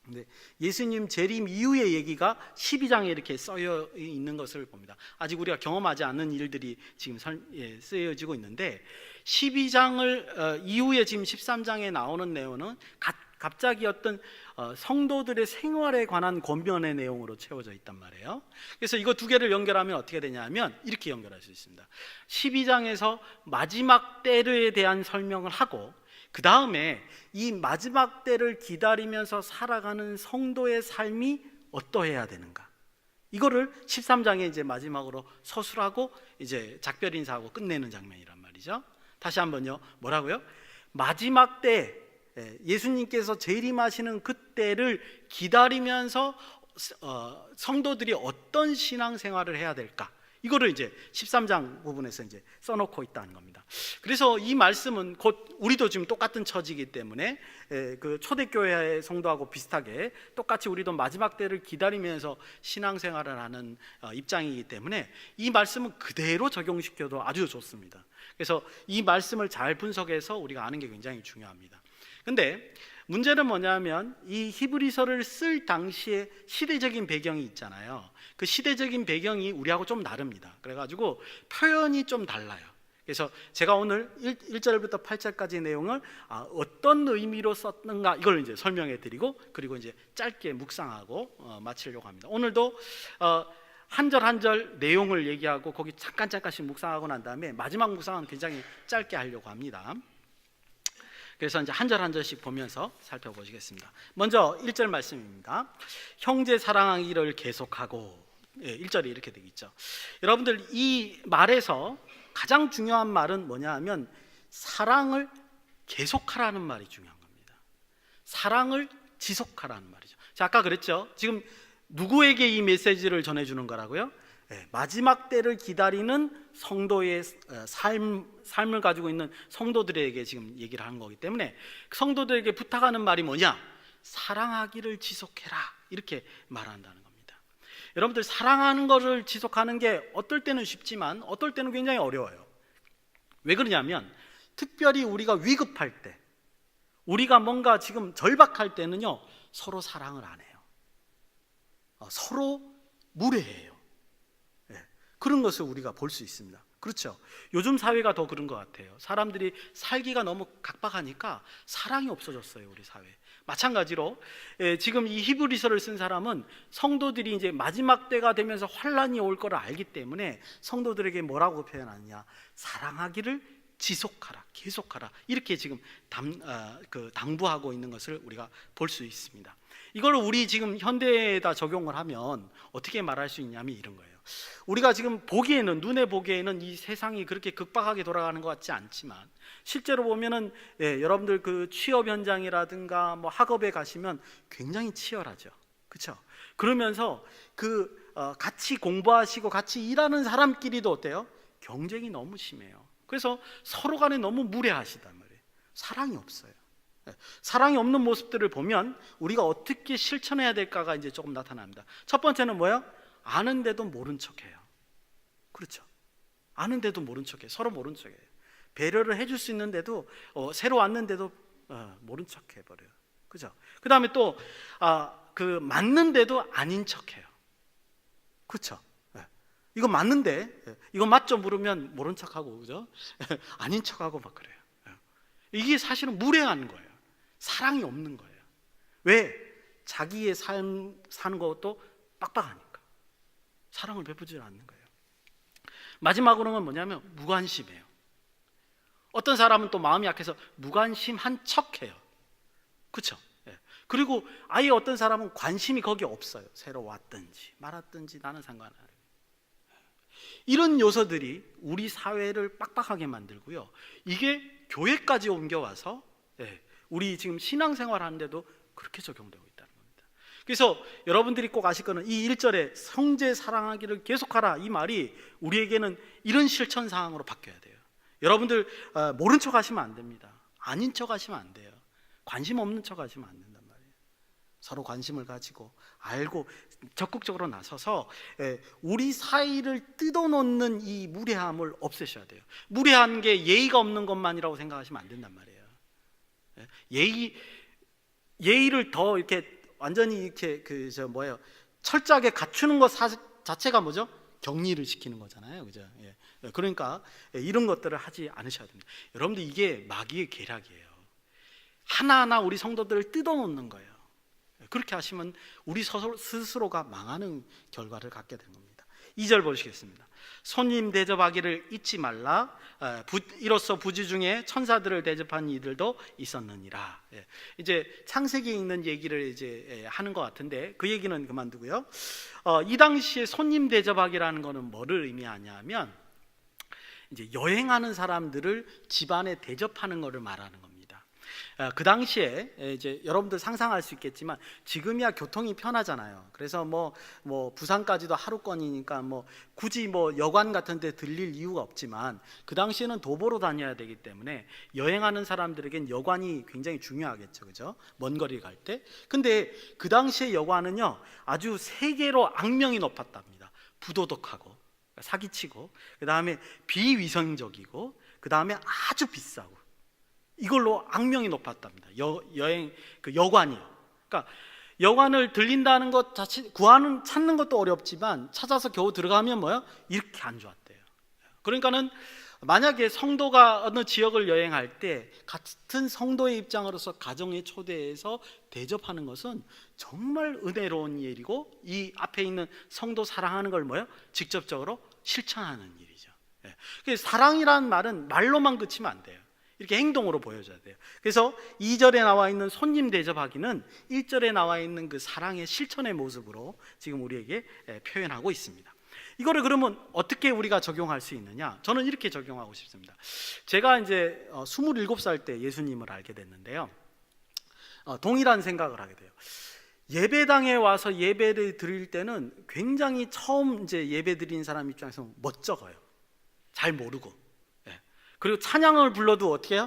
근데 예수님 재림 이후의 얘기가 12장에 이렇게 쓰여 있는 것을 봅니다. 아직 우리가 경험하지 않는 일들이 지금 쓰여지고 있는데 12장을 이후에 지금 13장에 나오는 내용은 갑자기 어떤 성도들의 생활에 관한 권면의 내용으로 채워져 있단 말이에요. 그래서 이거 두 개를 연결하면 어떻게 되냐면 이렇게 연결할 수 있습니다. 12장에서 마지막 때에 대한 설명을 하고 그 다음에 이 마지막 때를 기다리면서 살아가는 성도의 삶이 어떠해야 되는가, 이거를 13장에 이제 마지막으로 서술하고 이제 작별 인사하고 끝내는 장면이란 말이죠. 다시 한번요, 뭐라고요? 마지막 때 예수님께서 재림하시는 그때를 기다리면서 성도들이 어떤 신앙생활을 해야 될까, 이거를 이제 13장 부분에서 이제 써놓고 있다는 겁니다. 그래서 이 말씀은 곧 우리도 지금 똑같은 처지이기 때문에 그 초대교회 성도하고 비슷하게 똑같이 우리도 마지막 때를 기다리면서 신앙생활을 하는 입장이기 때문에 이 말씀은 그대로 적용시켜도 아주 좋습니다. 그래서 이 말씀을 잘 분석해서 우리가 아는 게 굉장히 중요합니다. 근데 문제는 뭐냐면 이 히브리서를 쓸 당시에 시대적인 배경이 있잖아요. 그 시대적인 배경이 우리하고 좀 다릅니다. 그래가지고 표현이 좀 달라요. 그래서 제가 오늘 1절부터 8절까지 내용을 어떤 의미로 썼는가 이걸 이제 설명해 드리고 그리고 이제 짧게 묵상하고 마치려고 합니다. 오늘도 한 절 한 절 내용을 얘기하고 거기 잠깐씩 묵상하고 난 다음에 마지막 묵상은 굉장히 짧게 하려고 합니다. 그래서 이제 한 절 한 절씩 보면서 살펴보시겠습니다. 먼저 1절 말씀입니다. 형제 사랑하기를 계속하고, 1절이 이렇게 되겠죠. 여러분들 이 말에서 가장 중요한 말은 뭐냐 하면 사랑을 계속하라는 말이 중요한 겁니다. 사랑을 지속하라는 말이죠. 자, 아까 그랬죠. 지금 누구에게 이 메시지를 전해주는 거라고요? 마지막 때를 기다리는 성도의 삶을 가지고 있는 성도들에게 지금 얘기를 하는 거기 때문에 성도들에게 부탁하는 말이 뭐냐? 사랑하기를 지속해라, 이렇게 말한다는 겁니다. 여러분들 사랑하는 것을 지속하는 게 어떨 때는 쉽지만 어떨 때는 굉장히 어려워요. 왜 그러냐면 특별히 우리가 위급할 때, 우리가 뭔가 지금 절박할 때는요 서로 사랑을 안 해요. 서로 무례해요. 그런 것을 우리가 볼 수 있습니다. 그렇죠? 요즘 사회가 더 그런 것 같아요. 사람들이 살기가 너무 각박하니까 사랑이 없어졌어요, 우리 사회. 마찬가지로 지금 이 히브리서를 쓴 사람은 성도들이 이제 마지막 때가 되면서 환란이 올 거를 알기 때문에 성도들에게 뭐라고 표현하느냐? 사랑하기를 지속하라, 계속하라, 이렇게 지금 당부하고 있는 것을 우리가 볼 수 있습니다. 이걸 우리 지금 현대에다 적용을 하면 어떻게 말할 수 있냐면 이런 거예요. 우리가 지금 보기에는, 눈에 보기에는 이 세상이 그렇게 급박하게 돌아가는 것 같지 않지만 실제로 보면은 여러분들 그 취업 현장이라든가 뭐 학업에 가시면 굉장히 치열하죠. 그렇죠? 그러면서 같이 공부하시고 같이 일하는 사람끼리도 어때요? 경쟁이 너무 심해요. 그래서 서로 간에 너무 무례하시단 말이에요. 사랑이 없어요. 사랑이 없는 모습들을 보면 우리가 어떻게 실천해야 될까가 이제 조금 나타납니다. 첫 번째는 뭐예요? 아는데도 모른 척해요. 그렇죠. 아는데도 모른 척해요. 서로 모른 척해요. 배려를 해줄 수 있는데도 새로 왔는데도 모른 척해버려요. 그죠? 그 다음에 또 그 맞는데도 아닌 척해요. 그렇죠? 이거 맞는데 이거 맞죠? 물으면 모른 척하고, 그죠? 아닌 척하고 막 그래요. 이게 사실은 무례한 거예요. 사랑이 없는 거예요. 왜? 자기의 삶 사는 것도 빡빡하니까 사랑을 베푸지 않는 거예요. 마지막으로는 뭐냐면 무관심해요. 어떤 사람은 또 마음이 약해서 무관심한 척해요. 그렇죠? 그리고 아예 어떤 사람은 관심이 거기에 없어요. 새로 왔든지 말았든지 나는 상관 안 해요. 이런 요소들이 우리 사회를 빡빡하게 만들고요. 이게 교회까지 옮겨와서 우리 지금 신앙생활 하는데도 그렇게 적용되고 있다는 겁니다. 그래서 여러분들이 꼭 아실 거는 이 1절에 형제 사랑하기를 계속하라, 이 말이 우리에게는 이런 실천 사항으로 바뀌어야 돼요. 여러분들 모른 척 하시면 안 됩니다. 아닌 척 하시면 안 돼요. 관심 없는 척 하시면 안 된단 말이에요. 서로 관심을 가지고 알고 적극적으로 나서서 우리 사이를 뜯어놓는 이 무례함을 없애셔야 돼요. 무례한 게 예의가 없는 것만이라고 생각하시면 안 된단 말이에요. 예의를 더 이렇게 완전히 이렇게 철저하게 갖추는 것 자체가 뭐죠? 격리를 시키는 거잖아요, 그죠? 그러니까 이런 것들을 하지 않으셔야 됩니다. 여러분들 이게 마귀의 계략이에요. 하나하나 우리 성도들을 뜯어놓는 거예요. 그렇게 하시면 우리 스스로가 망하는 결과를 갖게 되는 겁니다. 2절 보시겠습니다. 손님 대접하기를 잊지 말라. 이로써 부지 중에 천사들을 대접한 이들도 있었느니라. 이제 창세기에 있는 얘기를 이제 하는 것 같은데 그 얘기는 그만두고요. 이 당시에 손님 대접하기라는 거는 뭐를 의미하냐면 이제 여행하는 사람들을 집안에 대접하는 것을 말하는 겁니다. 그 당시에 이제 여러분들 상상할 수 있겠지만 지금이야 교통이 편하잖아요. 그래서 뭐 부산까지도 하루권이니까 굳이 여관 같은 데 들릴 이유가 없지만 그 당시에는 도보로 다녀야 되기 때문에 여행하는 사람들에겐 여관이 굉장히 중요하겠죠. 그죠? 먼 거리 갈 때. 근데 그 당시에 여관은요 아주 세계로 악명이 높았답니다. 부도덕하고 사기치고, 그 다음에 비위생적이고, 그 다음에 아주 비싸고, 이걸로 악명이 높았답니다. 여관이요. 그러니까 여관을 들린다는 것 자체 찾는 것도 어렵지만 찾아서 겨우 들어가면 이렇게 안 좋았대요. 그러니까는 만약에 성도가 어느 지역을 여행할 때 같은 성도의 입장으로서 가정에 초대해서 대접하는 것은 정말 은혜로운 일이고 이 앞에 있는 성도 사랑하는 걸 직접적으로 실천하는 일이죠. 그래서 사랑이라는 말은 말로만 그치면 안 돼요. 이렇게 행동으로 보여줘야 돼요. 그래서 2절에 나와 있는 손님 대접하기는 1절에 나와 있는 그 사랑의 실천의 모습으로 지금 우리에게 표현하고 있습니다. 이거를 그러면 어떻게 우리가 적용할 수 있느냐? 저는 이렇게 적용하고 싶습니다. 제가 이제 27살 때 예수님을 알게 됐는데요. 동일한 생각을 하게 돼요. 예배당에 와서 예배를 드릴 때는 굉장히 처음 이제 예배 드리는 사람 입장에서 멋쩍어요. 잘 모르고. 그리고 찬양을 불러도 어떻게 해요?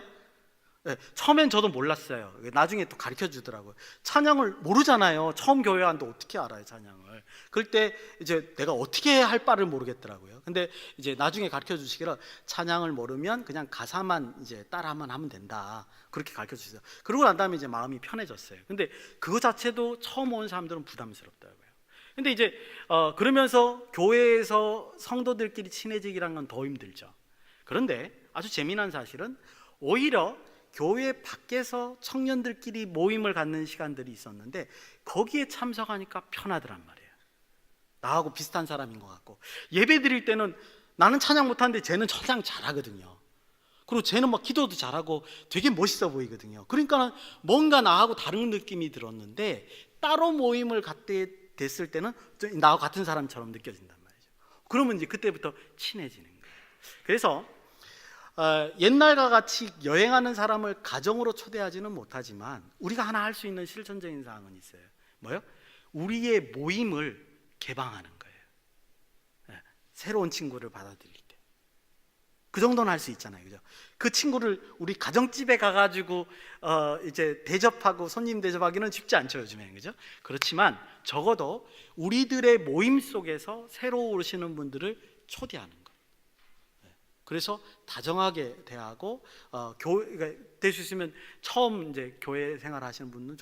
처음엔 저도 몰랐어요. 나중에 또 가르쳐 주더라고요. 찬양을 모르잖아요. 처음 교회 왔는데 어떻게 알아요, 찬양을. 그럴 때 이제 내가 어떻게 할 바를 모르겠더라고요. 근데 이제 나중에 가르쳐 주시기를 찬양을 모르면 그냥 가사만 이제 따라만 하면 된다. 그렇게 가르쳐 주세요. 그러고 난 다음에 이제 마음이 편해졌어요. 근데 그거 자체도 처음 온 사람들은 부담스럽더라고요. 근데 이제 그러면서 교회에서 성도들끼리 친해지기란 건 더 힘들죠. 그런데 아주 재미난 사실은 오히려 교회 밖에서 청년들끼리 모임을 갖는 시간들이 있었는데 거기에 참석하니까 편하더란 말이에요. 나하고 비슷한 사람인 것 같고, 예배 드릴 때는 나는 찬양 못하는데 쟤는 찬양 잘하거든요. 그리고 쟤는 기도도 잘하고 되게 멋있어 보이거든요. 그러니까 뭔가 나하고 다른 느낌이 들었는데 따로 모임을 갖게 됐을 때는 나하고 같은 사람처럼 느껴진단 말이죠. 그러면 이제 그때부터 친해지는 거예요. 그래서 옛날과 같이 여행하는 사람을 가정으로 초대하지는 못하지만 우리가 하나 할 수 있는 실천적인 사항은 있어요. 뭐요? 우리의 모임을 개방하는 거예요. 새로운 친구를 받아들일 때. 그 정도는 할 수 있잖아요, 그죠? 그 친구를 우리 가정집에 가가지고 이제 대접하고 손님 대접하기는 쉽지 않죠, 요즘에, 그죠? 그렇지만 적어도 우리들의 모임 속에서 새로 오시는 분들을 초대하는 것. 그래서 다정하게 대하고 교회 될 수 있으면 처음 이제 교회 생활하시는 분은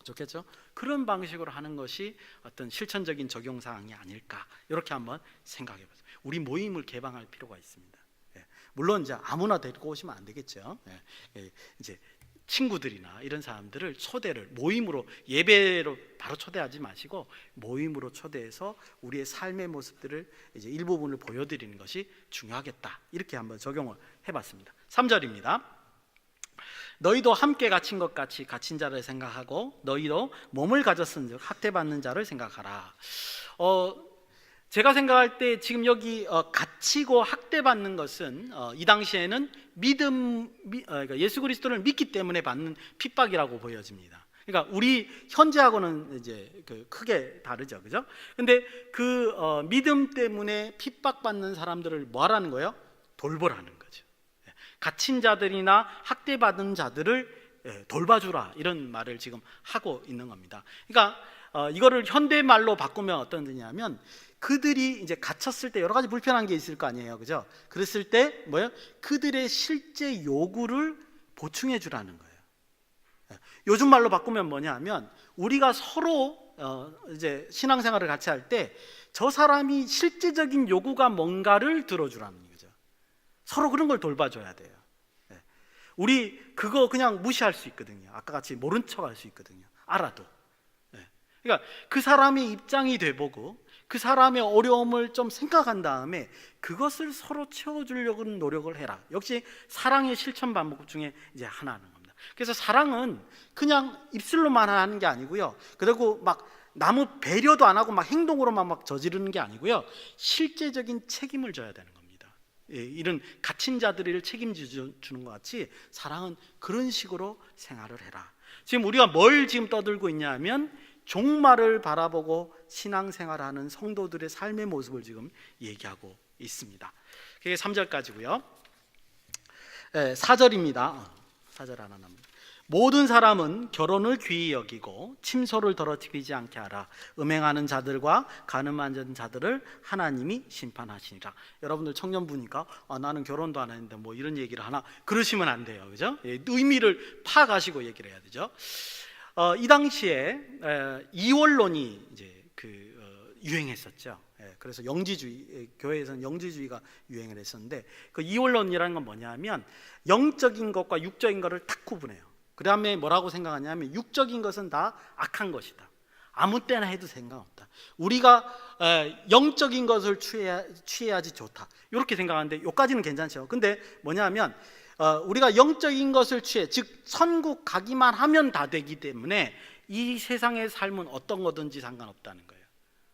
좋겠죠. 그런 방식으로 하는 것이 어떤 실천적인 적용 사항이 아닐까, 이렇게 한번 생각해 보세요. 우리 모임을 개방할 필요가 있습니다. 물론 이제 아무나 데리고 오시면 안 되겠죠. 이제 친구들이나 이런 사람들을 초대를 모임으로, 예배로 바로 초대하지 마시고 모임으로 초대해서 우리의 삶의 모습들을 이제 일부분을 보여드리는 것이 중요하겠다, 이렇게 한번 적용을 해봤습니다. 3절입니다. 너희도 함께 갇힌 것 같이 갇힌 자를 생각하고 너희도 몸을 가졌은즉 학대받는 자를 생각하라. 제가 생각할 때 지금 여기 갇히고 학대받는 것은 이 당시에는 그러니까 예수 그리스도를 믿기 때문에 받는 핍박이라고 보여집니다. 그러니까 우리 현재하고는 이제 크게 다르죠, 그죠? 근데 그 믿음 때문에 핍박받는 사람들을 뭐 하라는 거예요? 돌보라는 거죠. 갇힌 자들이나 학대받은 자들을 돌봐주라, 이런 말을 지금 하고 있는 겁니다. 그러니까 이거를 현대말로 바꾸면 어떤 뜻이냐면, 그들이 이제 갇혔을 때 여러 가지 불편한 게 있을 거 아니에요, 그죠? 그랬을 때 뭐예요? 그들의 실제 요구를 보충해 주라는 거예요. 요즘 말로 바꾸면 뭐냐면, 우리가 서로 이제 신앙생활을 같이 할 때 저 사람이 실제적인 요구가 뭔가를 들어주라는 거죠. 서로 그런 걸 돌봐줘야 돼요. 우리 그거 그냥 무시할 수 있거든요. 아까 같이 모른 척 할 수 있거든요, 알아도. 그러니까 그 사람의 입장이 돼보고 그 사람의 어려움을 좀 생각한 다음에 그것을 서로 채워주려고 노력을 해라. 역시 사랑의 실천 방법 중에 이제 하나는 겁니다. 그래서 사랑은 그냥 입술로만 하는 게 아니고요, 그리고 막 나무 배려도 안 하고 막 행동으로만 막 저지르는 게 아니고요, 실제적인 책임을 져야 되는 겁니다. 이런 갇힌 자들을 책임져 주는 것 같이 사랑은 그런 식으로 생활을 해라. 지금 우리가 뭘 지금 떠들고 있냐면, 종말을 바라보고 신앙생활하는 성도들의 삶의 모습을 지금 얘기하고 있습니다. 그게 3절까지고요. 4절입니다. 4절 하나 남깁니다. 모든 사람은 결혼을 귀히 여기고 침소를 더러뜨리지 않게 하라. 음행하는 자들과 간음하는 자들을 하나님이 심판하시니라. 여러분들 청년부니까 나는 결혼도 안 했는데 뭐 이런 얘기를 하나, 그러시면 안 돼요, 그죠? 의미를 파가시고 얘기를 해야 되죠. 이 당시에 이원론이 이제 유행했었죠. 그래서 영지주의, 교회에서는 영지주의가 유행을 했었는데, 그 이원론이라는 건 뭐냐면 영적인 것과 육적인 것을 탁 구분해요. 그 다음에 뭐라고 생각하냐면, 육적인 것은 다 악한 것이다, 아무 때나 해도 상관없다, 우리가 영적인 것을 취해야지 좋다, 이렇게 생각하는데, 여기까지는 괜찮죠. 근데 뭐냐면 우리가 영적인 것을 취해, 즉 천국 가기만 하면 다 되기 때문에 이 세상의 삶은 어떤 거든지 상관없다는 거예요.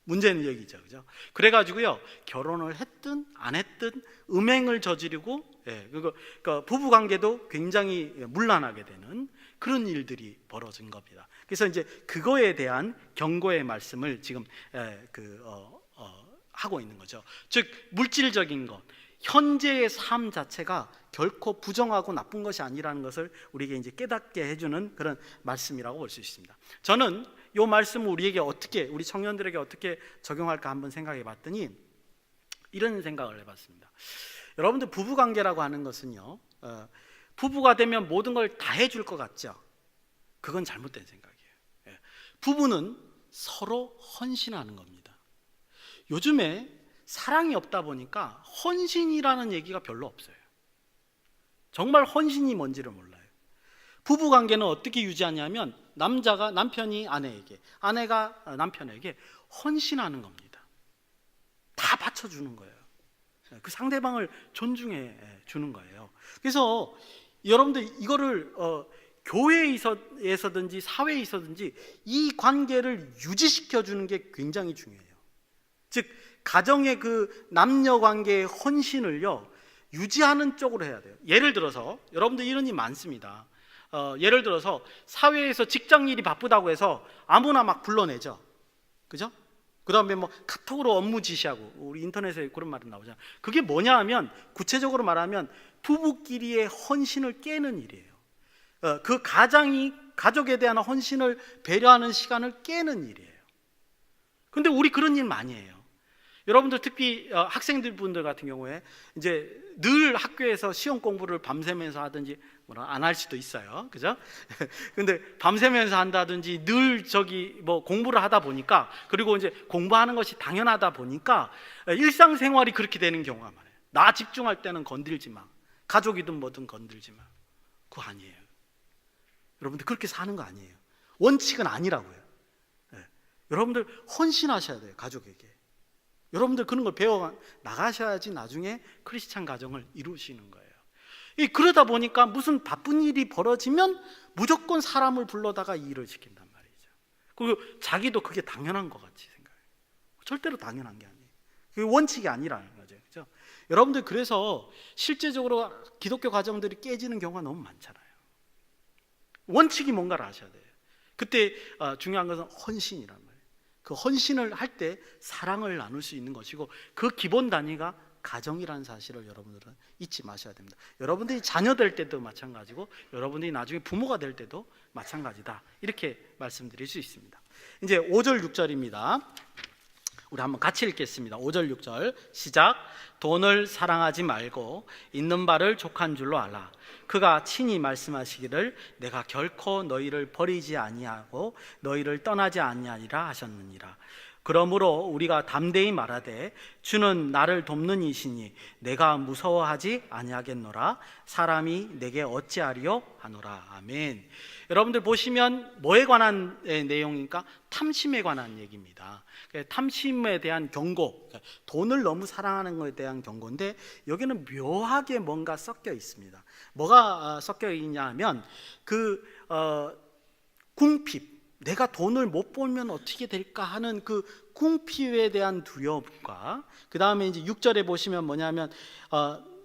문제는 여기죠, 그죠? 그래가지고요, 결혼을 했든 안 했든 음행을 저지르고, 그러니까 부부 관계도 굉장히 문란하게 되는 그런 일들이 벌어진 겁니다. 그래서 이제 그거에 대한 경고의 말씀을 지금 하고 있는 거죠. 즉 물질적인 것, 현재의 삶 자체가 결코 부정하고 나쁜 것이 아니라는 것을 우리에게 이제 깨닫게 해주는 그런 말씀이라고 볼 수 있습니다. 저는 이 말씀을 우리에게 어떻게, 우리 청년들에게 어떻게 적용할까 한번 생각해 봤더니 이런 생각을 해봤습니다. 여러분들 부부관계라고 하는 것은요, 부부가 되면 모든 걸 다 해줄 것 같죠? 그건 잘못된 생각이에요. 부부는 서로 헌신하는 겁니다. 요즘에 사랑이 없다 보니까 헌신이라는 얘기가 별로 없어요. 정말 헌신이 뭔지를 몰라요. 부부관계는 어떻게 유지하냐면, 남자가 남편이 아내에게, 아내가 남편에게 헌신하는 겁니다. 다 바쳐주는 거예요. 그 상대방을 존중해 주는 거예요. 그래서 여러분들 이거를 교회에서든지 사회에 있어든지 이 관계를 유지시켜 주는 게 굉장히 중요해요. 즉 가정의 그 남녀 관계의 헌신을요, 유지하는 쪽으로 해야 돼요. 예를 들어서 여러분들 이런 일 많습니다. 예를 들어서 사회에서 직장 일이 바쁘다고 해서 아무나 막 불러내죠, 그죠? 그 다음에 뭐 카톡으로 업무 지시하고, 우리 인터넷에 그런 말이 나오잖아요. 그게 뭐냐 하면, 구체적으로 말하면 부부끼리의 헌신을 깨는 일이에요. 그 가족에 대한 헌신을 배려하는 시간을 깨는 일이에요. 근데 우리 그런 일 많이 해요. 여러분들 특히 학생들 분들 같은 경우에 이제 늘 학교에서 시험 공부를 밤새면서 하든지 안 할 수도 있어요, 그죠? 근데 밤새면서 한다든지 늘 뭐 공부를 하다 보니까, 그리고 이제 공부하는 것이 당연하다 보니까 일상생활이 그렇게 되는 경우가 많아요. 나 집중할 때는 건들지 마, 가족이든 뭐든 건들지 마. 그거 아니에요. 여러분들 그렇게 사는 거 아니에요. 원칙은 아니라고요. 여러분들 헌신하셔야 돼요, 가족에게. 여러분들 그런 걸 배워 나가셔야지 나중에 크리스찬 가정을 이루시는 거예요. 그러다 보니까 무슨 바쁜 일이 벌어지면 무조건 사람을 불러다가 일을 시킨단 말이죠. 그리고 자기도 그게 당연한 것 같이 생각해요. 절대로 당연한 게 아니에요. 그게 원칙이 아니라는 거죠, 그렇죠? 여러분들 그래서 실제적으로 기독교 가정들이 깨지는 경우가 너무 많잖아요. 원칙이 뭔가를 아셔야 돼요. 그때 중요한 것은 헌신이란 말이에요. 그 헌신을 할 때 사랑을 나눌 수 있는 것이고, 그 기본 단위가 가정이라는 사실을 여러분들은 잊지 마셔야 됩니다. 여러분들이 자녀 될 때도 마찬가지고, 여러분들이 나중에 부모가 될 때도 마찬가지다, 이렇게 말씀드릴 수 있습니다. 이제 5절 6절입니다. 우리 한번 같이 읽겠습니다. 5절 6절 시작. 돈을 사랑하지 말고 있는 바를 족한 줄로 알아. 그가 친히 말씀하시기를 내가 결코 너희를 버리지 아니하고 너희를 떠나지 아니하리라 하셨느니라. 그러므로 우리가 담대히 말하되 주는 나를 돕는 이시니 내가 무서워하지 아니하겠노라. 사람이 내게 어찌하리요 하노라. 아멘. 여러분들 보시면 뭐에 관한 내용입니까? 탐심에 관한 얘기입니다. 탐심에 대한 경고, 돈을 너무 사랑하는 것에 대한 경고인데, 여기는 묘하게 뭔가 섞여 있습니다. 뭐가 섞여 있냐 하면 궁핍, 내가 돈을 못 벌면 어떻게 될까 하는 그 궁핍에 대한 두려움과, 그 다음에 이제 6절에 보시면 뭐냐면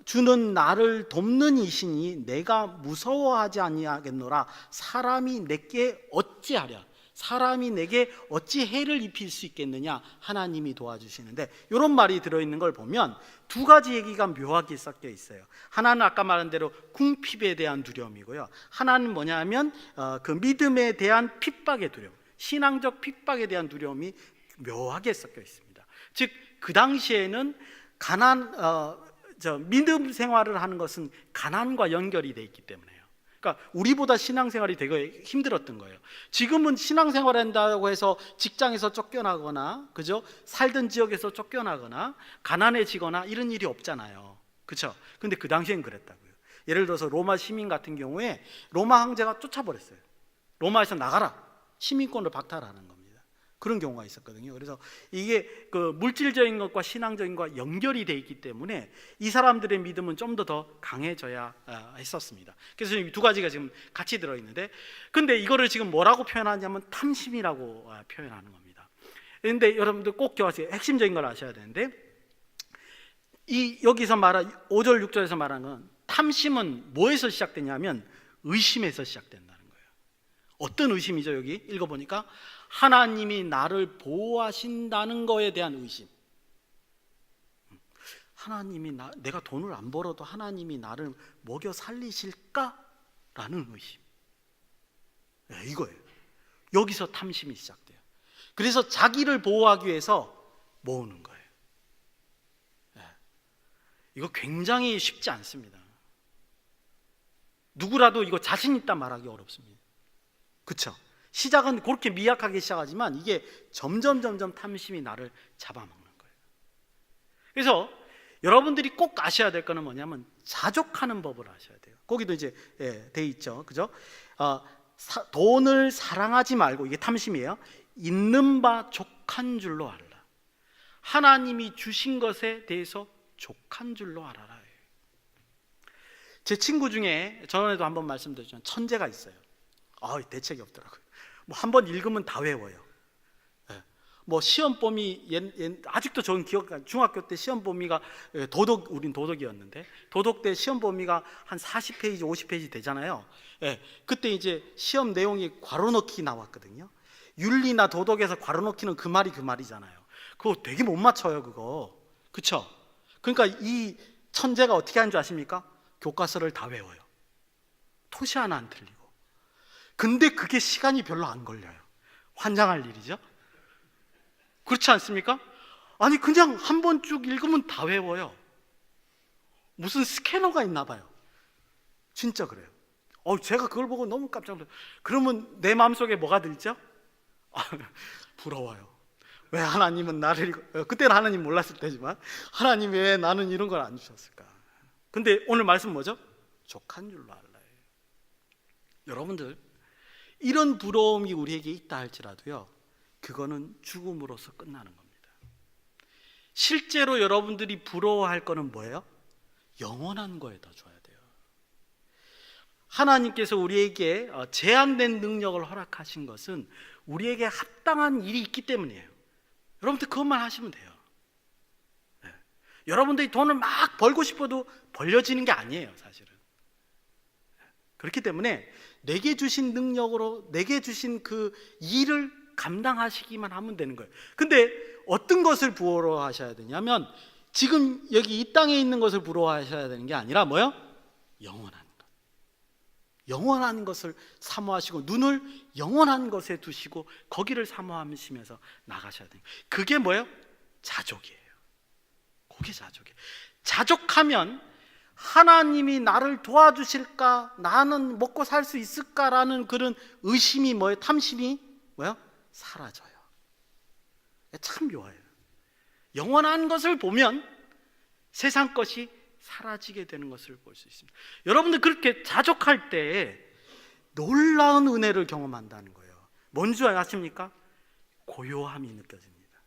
주는 나를 돕는 이시니 내가 무서워하지 아니하겠노라. 사람이 내게 어찌하랴, 사람이 내게 어찌 해를 입힐 수 있겠느냐, 하나님이 도와주시는데, 이런 말이 들어있는 걸 보면 두 가지 얘기가 묘하게 섞여 있어요. 하나는 아까 말한 대로 궁핍에 대한 두려움이고요, 하나는 뭐냐면 그 믿음에 대한 핍박의 두려움, 신앙적 핍박에 대한 두려움이 묘하게 섞여 있습니다. 즉 그 당시에는 믿음 생활을 하는 것은 가난과 연결이 돼 있기 때문에요. 그러니까 우리보다 신앙생활이 되게 힘들었던 거예요. 지금은 신앙생활을 한다고 해서 직장에서 쫓겨나거나, 그죠? 살던 지역에서 쫓겨나거나 가난해지거나 이런 일이 없잖아요, 그렇죠? 근데 그 당시엔 그랬다고요. 예를 들어서 로마 시민 같은 경우에 로마 황제가 쫓아버렸어요. 로마에서 나가라, 시민권을 박탈하는 겁니다. 그런 경우가 있었거든요. 그래서 이게 그 물질적인 것과 신앙적인 것과 연결이 돼 있기 때문에 이 사람들의 믿음은 좀 더 강해져야 했었습니다. 그래서 이 두 가지가 지금 같이 들어있는데, 근데 이거를 지금 뭐라고 표현하냐면 탐심이라고 표현하는 겁니다. 그런데 여러분들 꼭 기억하세요. 핵심적인 걸 아셔야 되는데, 여기서 말한 5절 6절에서 말하는 건, 탐심은 뭐에서 시작되냐면 의심에서 시작된다는 거예요. 어떤 의심이죠? 여기 읽어보니까 하나님이 나를 보호하신다는 거에 대한 의심. 하나님이 내가 돈을 안 벌어도 하나님이 나를 먹여 살리실까라는 의심. 이거예요. 여기서 탐심이 시작돼요. 그래서 자기를 보호하기 위해서 모으는 거예요. 이거 굉장히 쉽지 않습니다. 누구라도 이거 자신 있다 말하기 어렵습니다. 그렇죠? 시작은 그렇게 미약하게 시작하지만 이게 점점 탐심이 나를 잡아먹는 거예요. 그래서 여러분들이 꼭 아셔야 될 거는 뭐냐면 자족하는 법을 아셔야 돼요. 거기도 이제 돼 있죠, 그죠? 돈을 사랑하지 말고, 이게 탐심이에요. 있는 바 족한 줄로 알라. 하나님이 주신 것에 대해서 족한 줄로 알아라. 제 친구 중에 전에도 한번 말씀드렸지만 천재가 있어요. 대책이 없더라고요. 뭐 한 번 읽으면 다 외워요. 뭐 시험 범위 아직도 저는 중학교 때 시험 범위가 우린 도덕이었는데 도덕 때 시험 범위가 한 40페이지 50페이지 되잖아요. 그때 이제 시험 내용이 괄호 넣기 나왔거든요. 윤리나 도덕에서 괄호 넣기는 그 말이잖아요. 그거 되게 못 맞춰요, 그거. 그쵸? 그러니까 이 천재가 어떻게 하는 줄 아십니까? 교과서를 다 외워요. 토시 하나 안 틀리고. 근데 그게 시간이 별로 안 걸려요. 환장할 일이죠. 그렇지 않습니까? 아니 그냥 한 번 쭉 읽으면 다 외워요. 무슨 스캐너가 있나 봐요. 진짜 그래요. 제가 그걸 보고 너무 깜짝 놀랐어요. 그러면 내 마음속에 뭐가 들죠? 부러워요. 왜 하나님은 나를 그때는 하나님 몰랐을 때지만 하나님 왜 나는 이런 걸 안 주셨을까? 근데 오늘 말씀 뭐죠? 족한 줄로 알라요. 여러분들 이런 부러움이 우리에게 있다 할지라도요, 그거는 죽음으로써 끝나는 겁니다. 실제로 여러분들이 부러워할 거는 뭐예요? 영원한 거에다 줘야 돼요. 하나님께서 우리에게 제한된 능력을 허락하신 것은 우리에게 합당한 일이 있기 때문이에요. 여러분들 그것만 하시면 돼요. 네. 여러분들이 돈을 막 벌고 싶어도 벌려지는 게 아니에요, 사실은. 그렇기 때문에 내게 주신 능력으로 내게 주신 그 일을 감당하시기만 하면 되는 거예요. 근데 어떤 것을 부러워하셔야 되냐면 지금 여기 이 땅에 있는 것을 부러워하셔야 되는 게 아니라 뭐요? 영원한 것. 영원한 것을 사모하시고 눈을 영원한 것에 두시고 거기를 사모하시면서 나가셔야 돼요. 그게 뭐예요? 자족이에요. 그게 자족이에요. 자족하면 하나님이 나를 도와주실까? 나는 먹고 살 수 있을까라는 그런 의심이 뭐예요? 탐심이 뭐예요? 사라져요. 참 묘해요. 영원한 것을 보면 세상 것이 사라지게 되는 것을 볼 수 있습니다. 여러분들 그렇게 자족할 때 놀라운 은혜를 경험한다는 거예요. 뭔지 아십니까? 고요함이 느껴집니다.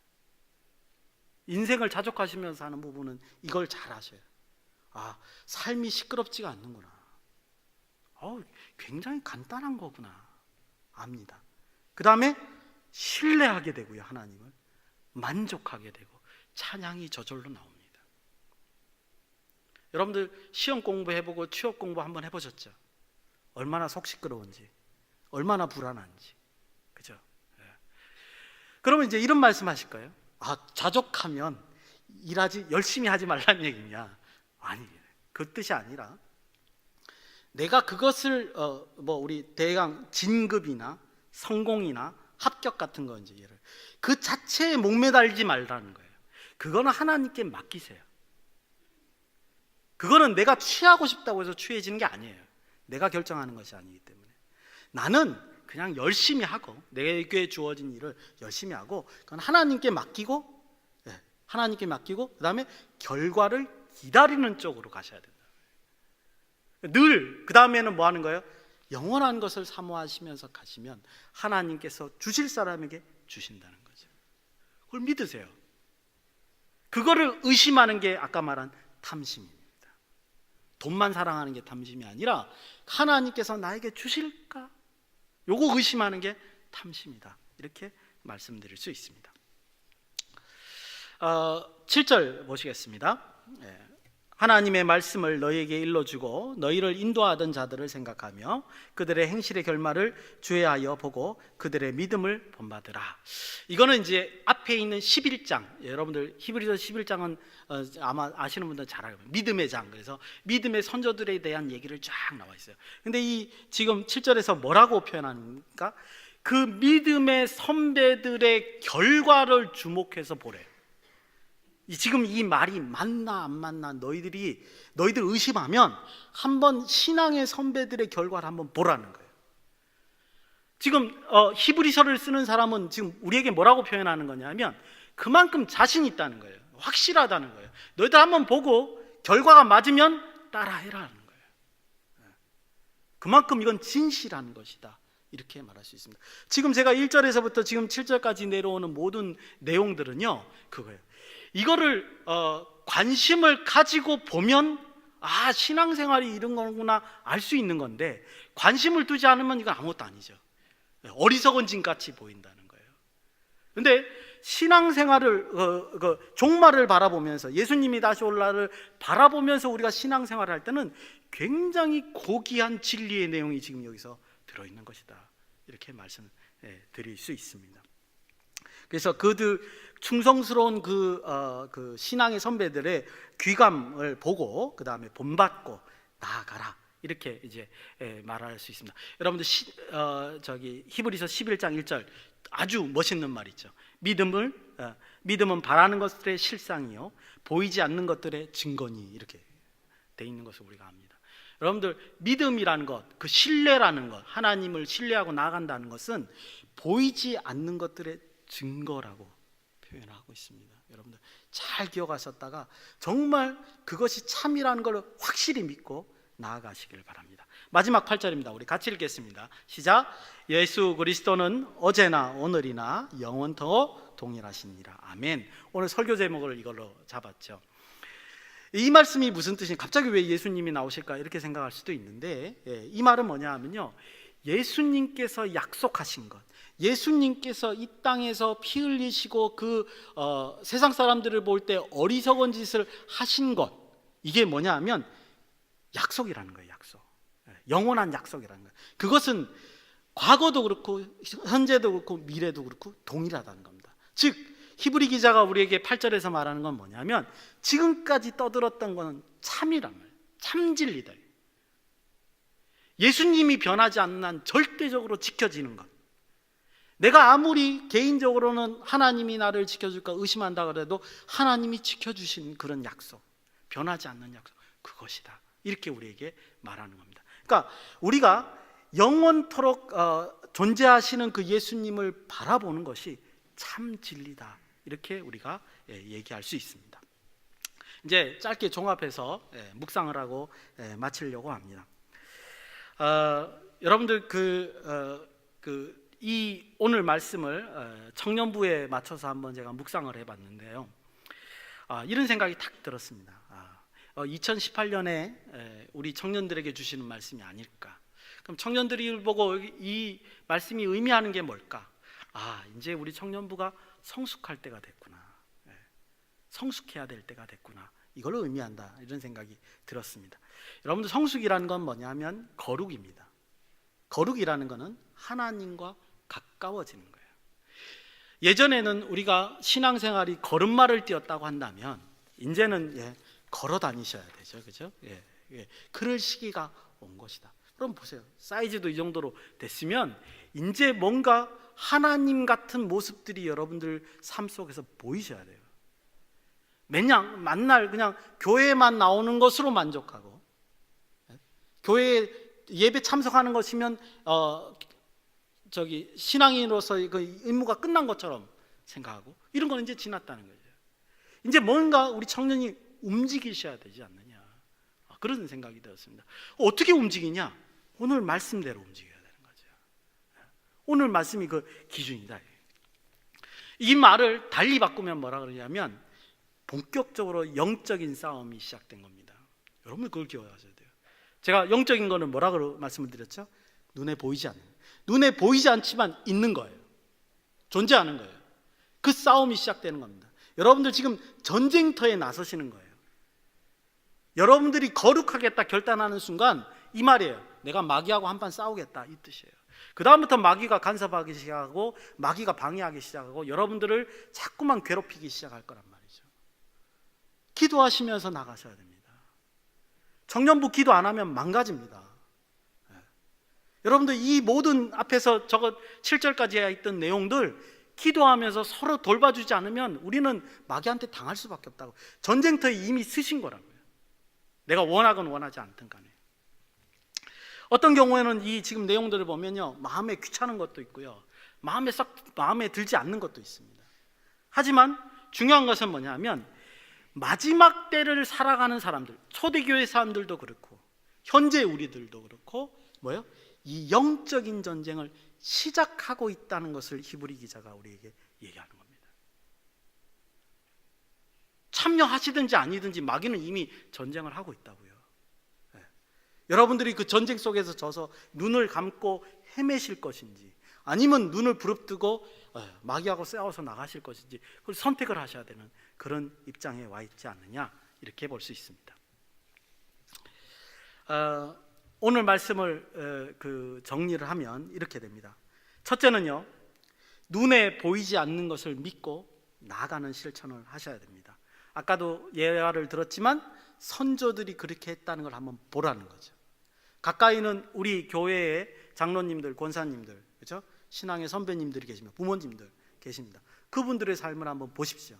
인생을 자족하시면서 하는 부분은 이걸 잘 아셔요. 삶이 시끄럽지가 않는구나. 굉장히 간단한 거구나. 압니다. 그 다음에 신뢰하게 되고요, 하나님을. 만족하게 되고 찬양이 저절로 나옵니다. 여러분들 시험 공부해보고 취업 공부 한번 해보셨죠? 얼마나 속 시끄러운지, 얼마나 불안한지, 그죠? 그러면 이제 이런 말씀하실 거예요. 자족하면 열심히 하지 말라는 얘기냐? 아니, 그 뜻이 아니라 내가 그것을 우리 대강 진급이나 성공이나 합격 같은 거 이제 그 자체에 목매달지 말라는 거예요. 그거는 하나님께 맡기세요. 그거는 내가 취하고 싶다고 해서 취해지는 게 아니에요. 내가 결정하는 것이 아니기 때문에 나는 그냥 열심히 하고 내게 주어진 일을 열심히 하고 그건 하나님께 맡기고 그 다음에 결과를 기다리는 쪽으로 가셔야 된다. 늘 그 다음에는 뭐 하는 거예요? 영원한 것을 사모하시면서 가시면 하나님께서 주실 사람에게 주신다는 거죠. 그걸 믿으세요. 그거를 의심하는 게 아까 말한 탐심입니다. 돈만 사랑하는 게 탐심이 아니라 하나님께서 나에게 주실까? 요거 의심하는 게 탐심이다. 이렇게 말씀드릴 수 있습니다. 7절 보시겠습니다. 하나님의 말씀을 너희에게 일러주고 너희를 인도하던 자들을 생각하며 그들의 행실의 결말을 주의하여 보고 그들의 믿음을 본받으라. 이거는 이제 앞에 있는 11장, 여러분들 히브리서 11장은 아마 아시는 분들 잘 알고 믿음의 장. 그래서 믿음의 선조들에 대한 얘기를 쫙 나와 있어요. 근데 이 지금 7절에서 뭐라고 표현하는가? 그 믿음의 선배들의 결과를 주목해서 보래요. 지금 이 말이 맞나 안 맞나 너희들 의심하면 한번 신앙의 선배들의 결과를 한번 보라는 거예요. 지금 히브리서를 쓰는 사람은 지금 우리에게 뭐라고 표현하는 거냐면 그만큼 자신 있다는 거예요. 확실하다는 거예요. 너희들 한번 보고 결과가 맞으면 따라해라는 거예요. 그만큼 이건 진실한 것이다. 이렇게 말할 수 있습니다. 지금 제가 1절에서부터 지금 7절까지 내려오는 모든 내용들은요, 그거예요. 이거를 관심을 가지고 보면 신앙생활이 이런 거구나 알 수 있는 건데 관심을 두지 않으면 이건 아무것도 아니죠. 어리석은 짐같이 보인다는 거예요. 근데 신앙생활을 종말을 바라보면서 예수님이 다시 올 날을 바라보면서 우리가 신앙생활을 할 때는 굉장히 고귀한 진리의 내용이 지금 여기서 들어있는 것이다. 이렇게 말씀드릴 수 있습니다. 그래서 그들 충성스러운 그 신앙의 선배들의 귀감을 보고 그 다음에 본받고 나아가라, 이렇게 이제 말할 수 있습니다. 여러분들 히브리서 11장 1절 아주 멋있는 말 있죠. 믿음은 바라는 것들의 실상이요 보이지 않는 것들의 증거니, 이렇게 돼 있는 것을 우리가 압니다. 여러분들 믿음이라는 것, 그 신뢰라는 것, 하나님을 신뢰하고 나아간다는 것은 보이지 않는 것들의 증거라고 표현하고 있습니다. 여러분들 잘 기억하셨다가 정말 그것이 참이라는 걸 확실히 믿고 나아가시길 바랍니다. 마지막 8절입니다. 우리 같이 읽겠습니다. 시작. 예수 그리스도는 어제나 오늘이나 영원토록 동일하시니라. 아멘. 오늘 설교 제목을 이걸로 잡았죠. 이 말씀이 무슨 뜻이냐, 갑자기 왜 예수님이 나오실까 이렇게 생각할 수도 있는데, 이 말은 뭐냐 하면요, 예수님께서 약속하신 것, 예수님께서 이 땅에서 피 흘리시고 세상 사람들을 볼 때 어리석은 짓을 하신 것, 이게 뭐냐 하면 약속이라는 거예요. 약속. 영원한 약속이라는 거예요. 그것은 과거도 그렇고 현재도 그렇고 미래도 그렇고 동일하다는 겁니다. 즉 히브리 기자가 우리에게 8절에서 말하는 건 뭐냐면, 지금까지 떠들었던 것은 참이란 말이에요. 참 진리다. 예수님이 변하지 않는 한 절대적으로 지켜지는 것. 내가 아무리 개인적으로는 하나님이 나를 지켜줄까 의심한다 그래도 하나님이 지켜주신 그런 약속, 변하지 않는 약속, 그것이다, 이렇게 우리에게 말하는 겁니다. 그러니까 우리가 영원토록 존재하시는 그 예수님을 바라보는 것이 참 진리다, 이렇게 우리가 얘기할 수 있습니다. 이제 짧게 종합해서 묵상을 하고 마치려고 합니다. 여러분들 이 오늘 말씀을 청년부에 맞춰서 한번 제가 묵상을 해봤는데요, 이런 생각이 탁 들었습니다. 2018년에 우리 청년들에게 주시는 말씀이 아닐까. 그럼 청년들이 보고 이 말씀이 의미하는 게 뭘까? 이제 우리 청년부가 성숙할 때가 됐구나, 성숙해야 될 때가 됐구나, 이걸 의미한다, 이런 생각이 들었습니다. 여러분들, 성숙이라는 건 뭐냐면 거룩입니다. 거룩이라는 것은 하나님과 가까워지는 거예요. 예전에는 우리가 신앙생활이 걸음마를 뛰었다고 한다면 이제는 걸어 다니셔야 되죠, 그죠? 그럴 시기가 온 것이다. 그럼 보세요, 사이즈도 이 정도로 됐으면 이제 뭔가 하나님 같은 모습들이 여러분들 삶 속에서 보이셔야 돼요. 맨날 그냥 교회만 나오는 것으로 만족하고, 교회 예배 참석하는 것이면 신앙인으로서의 그 임무가 끝난 것처럼 생각하고, 이런 건 이제 지났다는 거죠. 이제 뭔가 우리 청년이 움직이셔야 되지 않느냐, 그런 생각이 들었습니다. 어떻게 움직이냐? 오늘 말씀대로 움직여야 되는 거죠. 오늘 말씀이 그 기준이다. 이 말을 달리 바꾸면 뭐라 그러냐면, 본격적으로 영적인 싸움이 시작된 겁니다. 여러분 그걸 기억하셔야 돼요. 제가 영적인 거는 뭐라고 말씀을 드렸죠? 눈에 보이지 않는, 눈에 보이지 않지만 있는 거예요. 존재하는 거예요. 그 싸움이 시작되는 겁니다. 여러분들 지금 전쟁터에 나서시는 거예요. 여러분들이 거룩하겠다 결단하는 순간 이 말이에요. 내가 마귀하고 한판 싸우겠다, 이 뜻이에요. 그 다음부터 마귀가 간섭하기 시작하고 마귀가 방해하기 시작하고 여러분들을 자꾸만 괴롭히기 시작할 거란 말이죠. 기도하시면서 나가셔야 됩니다. 청년부 기도 안 하면 망가집니다. 여러분들 이 모든 앞에서 저거 7절까지 있던 내용들 기도하면서 서로 돌봐주지 않으면 우리는 마귀한테 당할 수밖에 없다고. 전쟁터에 이미 쓰신 거라고요. 내가 원하건 원하지 않든 간에. 어떤 경우에는 이 지금 내용들을 보면요, 마음에 귀찮은 것도 있고요, 마음에 들지 않는 것도 있습니다. 하지만 중요한 것은 뭐냐면, 마지막 때를 살아가는 사람들, 초대교회 사람들도 그렇고 현재 우리들도 그렇고 이 영적인 전쟁을 시작하고 있다는 것을 히브리 기자가 우리에게 얘기하는 겁니다. 참여하시든지 아니든지 마귀는 이미 전쟁을 하고 있다고요. 여러분들이 그 전쟁 속에서 져서 눈을 감고 헤매실 것인지, 아니면 눈을 부릅뜨고 마귀하고 싸워서 나가실 것인지, 그걸 선택을 하셔야 되는 그런 입장에 와 있지 않느냐, 이렇게 볼 수 있습니다. 오늘 말씀을 정리를 하면 이렇게 됩니다. 첫째는요, 눈에 보이지 않는 것을 믿고 나아가는 실천을 하셔야 됩니다. 아까도 예화를 들었지만 선조들이 그렇게 했다는 걸 한번 보라는 거죠. 가까이는 우리 교회의 장로님들, 권사님들, 그렇죠? 신앙의 선배님들이 계십니다. 부모님들 계십니다. 그분들의 삶을 한번 보십시오.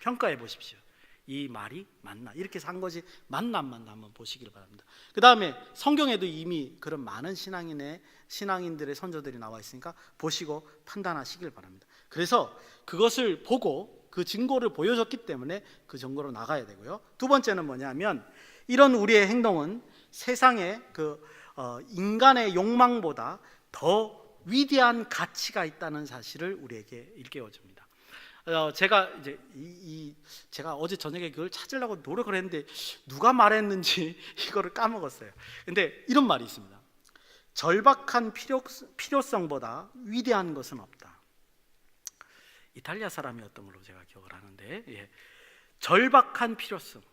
평가해 보십시오. 이 말이 맞나? 이렇게 산 것이 맞나 안 맞나 한번 보시길 바랍니다. 그 다음에 성경에도 이미 그런 많은 신앙인들의 선조들이 나와 있으니까 보시고 판단하시길 바랍니다. 그래서 그것을 보고 그 증거를 보여줬기 때문에 그 증거로 나가야 되고요. 두 번째는 뭐냐면 이런 우리의 행동은 세상의 인간의 욕망보다 더 위대한 가치가 있다는 사실을 우리에게 일깨워줍니다. 제가 어제 저녁에 그걸 찾으려고 노력을 했는데 누가 말했는지 이거를 까먹었어요. 근데 이런 말이 있습니다. 절박한 필요성보다 위대한 것은 없다. 이탈리아 사람이었던 걸로 제가 기억을 하는데, 절박한 필요성,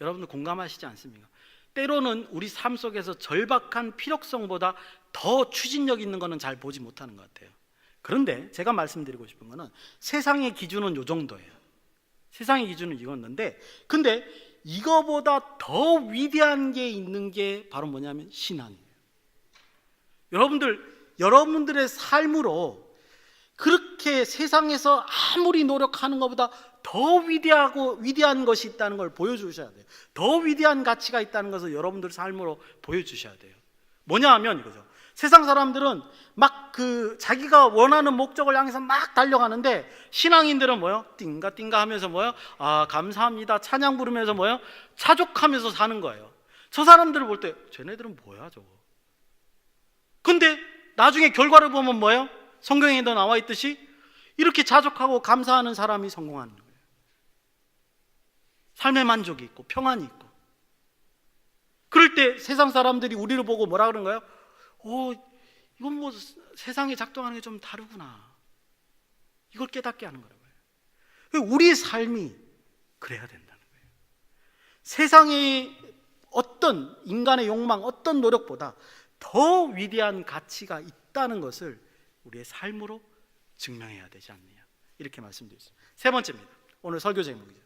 여러분들 공감하시지 않습니까? 때로는 우리 삶 속에서 절박한 필요성보다 더 추진력 있는 것은 잘 보지 못하는 것 같아요. 그런데 제가 말씀드리고 싶은 것은 세상의 기준은 요 정도예요. 세상의 기준은 이거였는데, 근데 이거보다 더 위대한 게 있는 게 바로 뭐냐면 신앙이에요. 여러분들의 삶으로 그렇게 세상에서 아무리 노력하는 것보다 더 위대한 것이 있다는 걸 보여주셔야 돼요. 더 위대한 가치가 있다는 것을 여러분들 삶으로 보여주셔야 돼요. 뭐냐 하면 이거죠. 세상 사람들은 막 자기가 원하는 목적을 향해서 막 달려가는데, 신앙인들은 뭐요? 띵가띵가 하면서 뭐요? 아, 감사합니다. 찬양 부르면서 뭐요? 자족하면서 사는 거예요. 저 사람들을 볼 때 쟤네들은 뭐야 저거? 근데 나중에 결과를 보면 뭐예요? 성경에도 나와 있듯이 이렇게 자족하고 감사하는 사람이 성공하는 거예요. 삶의 만족이 있고 평안이 있고. 그럴 때 세상 사람들이 우리를 보고 뭐라 그러는 거예요? 이건 뭐 세상에 작동하는 게 좀 다르구나. 이걸 깨닫게 하는 거라고요. 우리의 삶이 그래야 된다는 거예요. 세상의 어떤 인간의 욕망, 어떤 노력보다 더 위대한 가치가 있다는 것을 우리의 삶으로 증명해야 되지 않느냐, 이렇게 말씀드렸습니다. 세 번째입니다. 오늘 설교 제목이죠.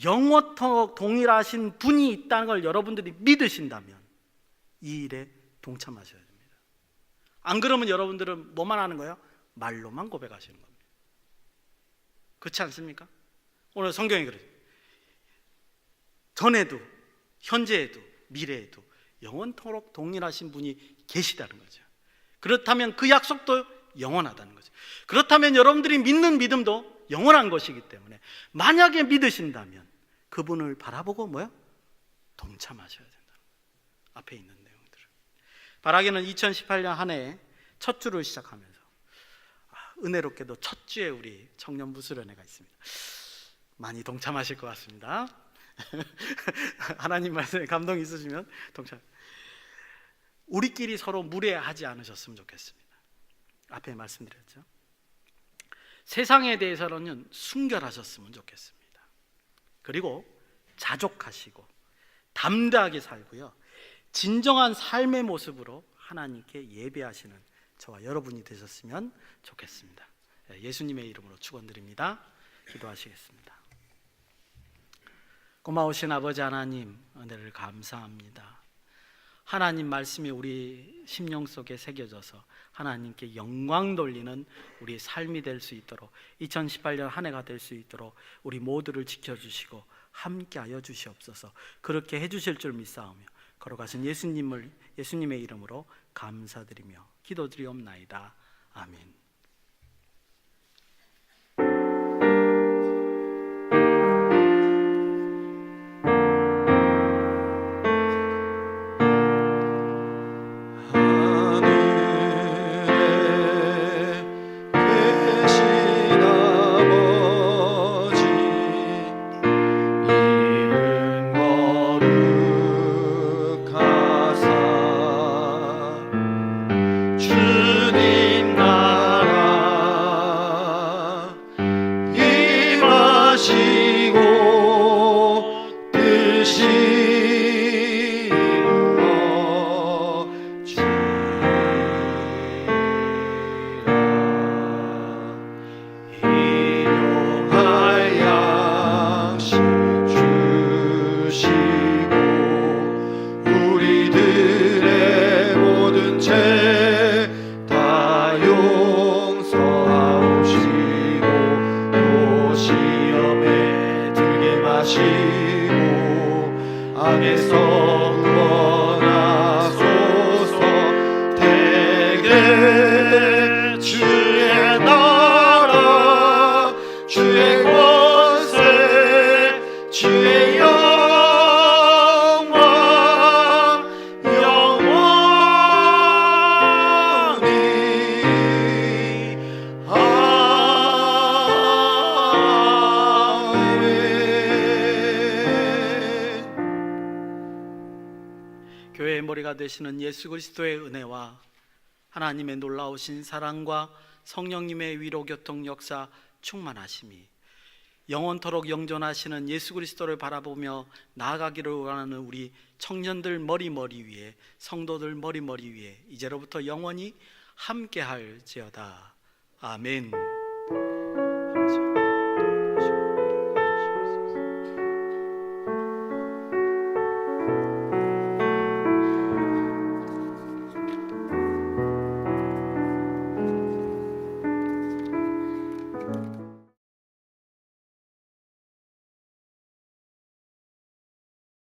영원토록 동일하신 분이 있다는 걸 여러분들이 믿으신다면 이 일에 동참하셔야 됩니다. 안 그러면 여러분들은 뭐만 하는 거예요? 말로만 고백하시는 겁니다. 그렇지 않습니까? 오늘 성경이 그래요. 전에도 현재에도 미래에도 영원토록 동일하신 분이 계시다는 거죠. 그렇다면 그 약속도 영원하다는 거죠. 그렇다면 여러분들이 믿는 믿음도 영원한 것이기 때문에 만약에 믿으신다면 그분을 바라보고 뭐요? 동참하셔야 된다는 거예요. 앞에 있는 내용들을. 바라기는 2018년 한 해에 첫 주를 시작하면서 은혜롭게도 첫 주에 우리 청년부 수련회가 있습니다. 많이 동참하실 것 같습니다. 하나님 말씀에 감동이 있으시면 동참. 우리끼리 서로 무례하지 않으셨으면 좋겠습니다. 앞에 말씀드렸죠. 세상에 대해서는 순결하셨으면 좋겠습니다. 그리고 자족하시고 담대하게 살고요, 진정한 삶의 모습으로 하나님께 예배하시는 저와 여러분이 되셨으면 좋겠습니다. 예수님의 이름으로 축원드립니다. 기도하시겠습니다. 고마우신 아버지 하나님, 은혜를 감사합니다. 하나님 말씀이 우리 심령 속에 새겨져서 하나님께 영광 돌리는 우리의 삶이 될 수 있도록, 2018년 한 해가 될 수 있도록 우리 모두를 지켜주시고 함께하여 주시옵소서. 그렇게 해주실 줄 믿사오며 걸어가신 예수님의 이름으로 감사드리며 기도드리옵나이다. 아멘. 주님 나라 되시는 예수 그리스도의 은혜와 하나님의 놀라우신 사랑과 성령님의 위로 교통 역사 충만하심이 영원토록 영존하시는 예수 그리스도를 바라보며 나아가기를 원하는 우리 청년들 머리 위에, 성도들 머리 위에 이제로부터 영원히 함께할지어다. 아멘.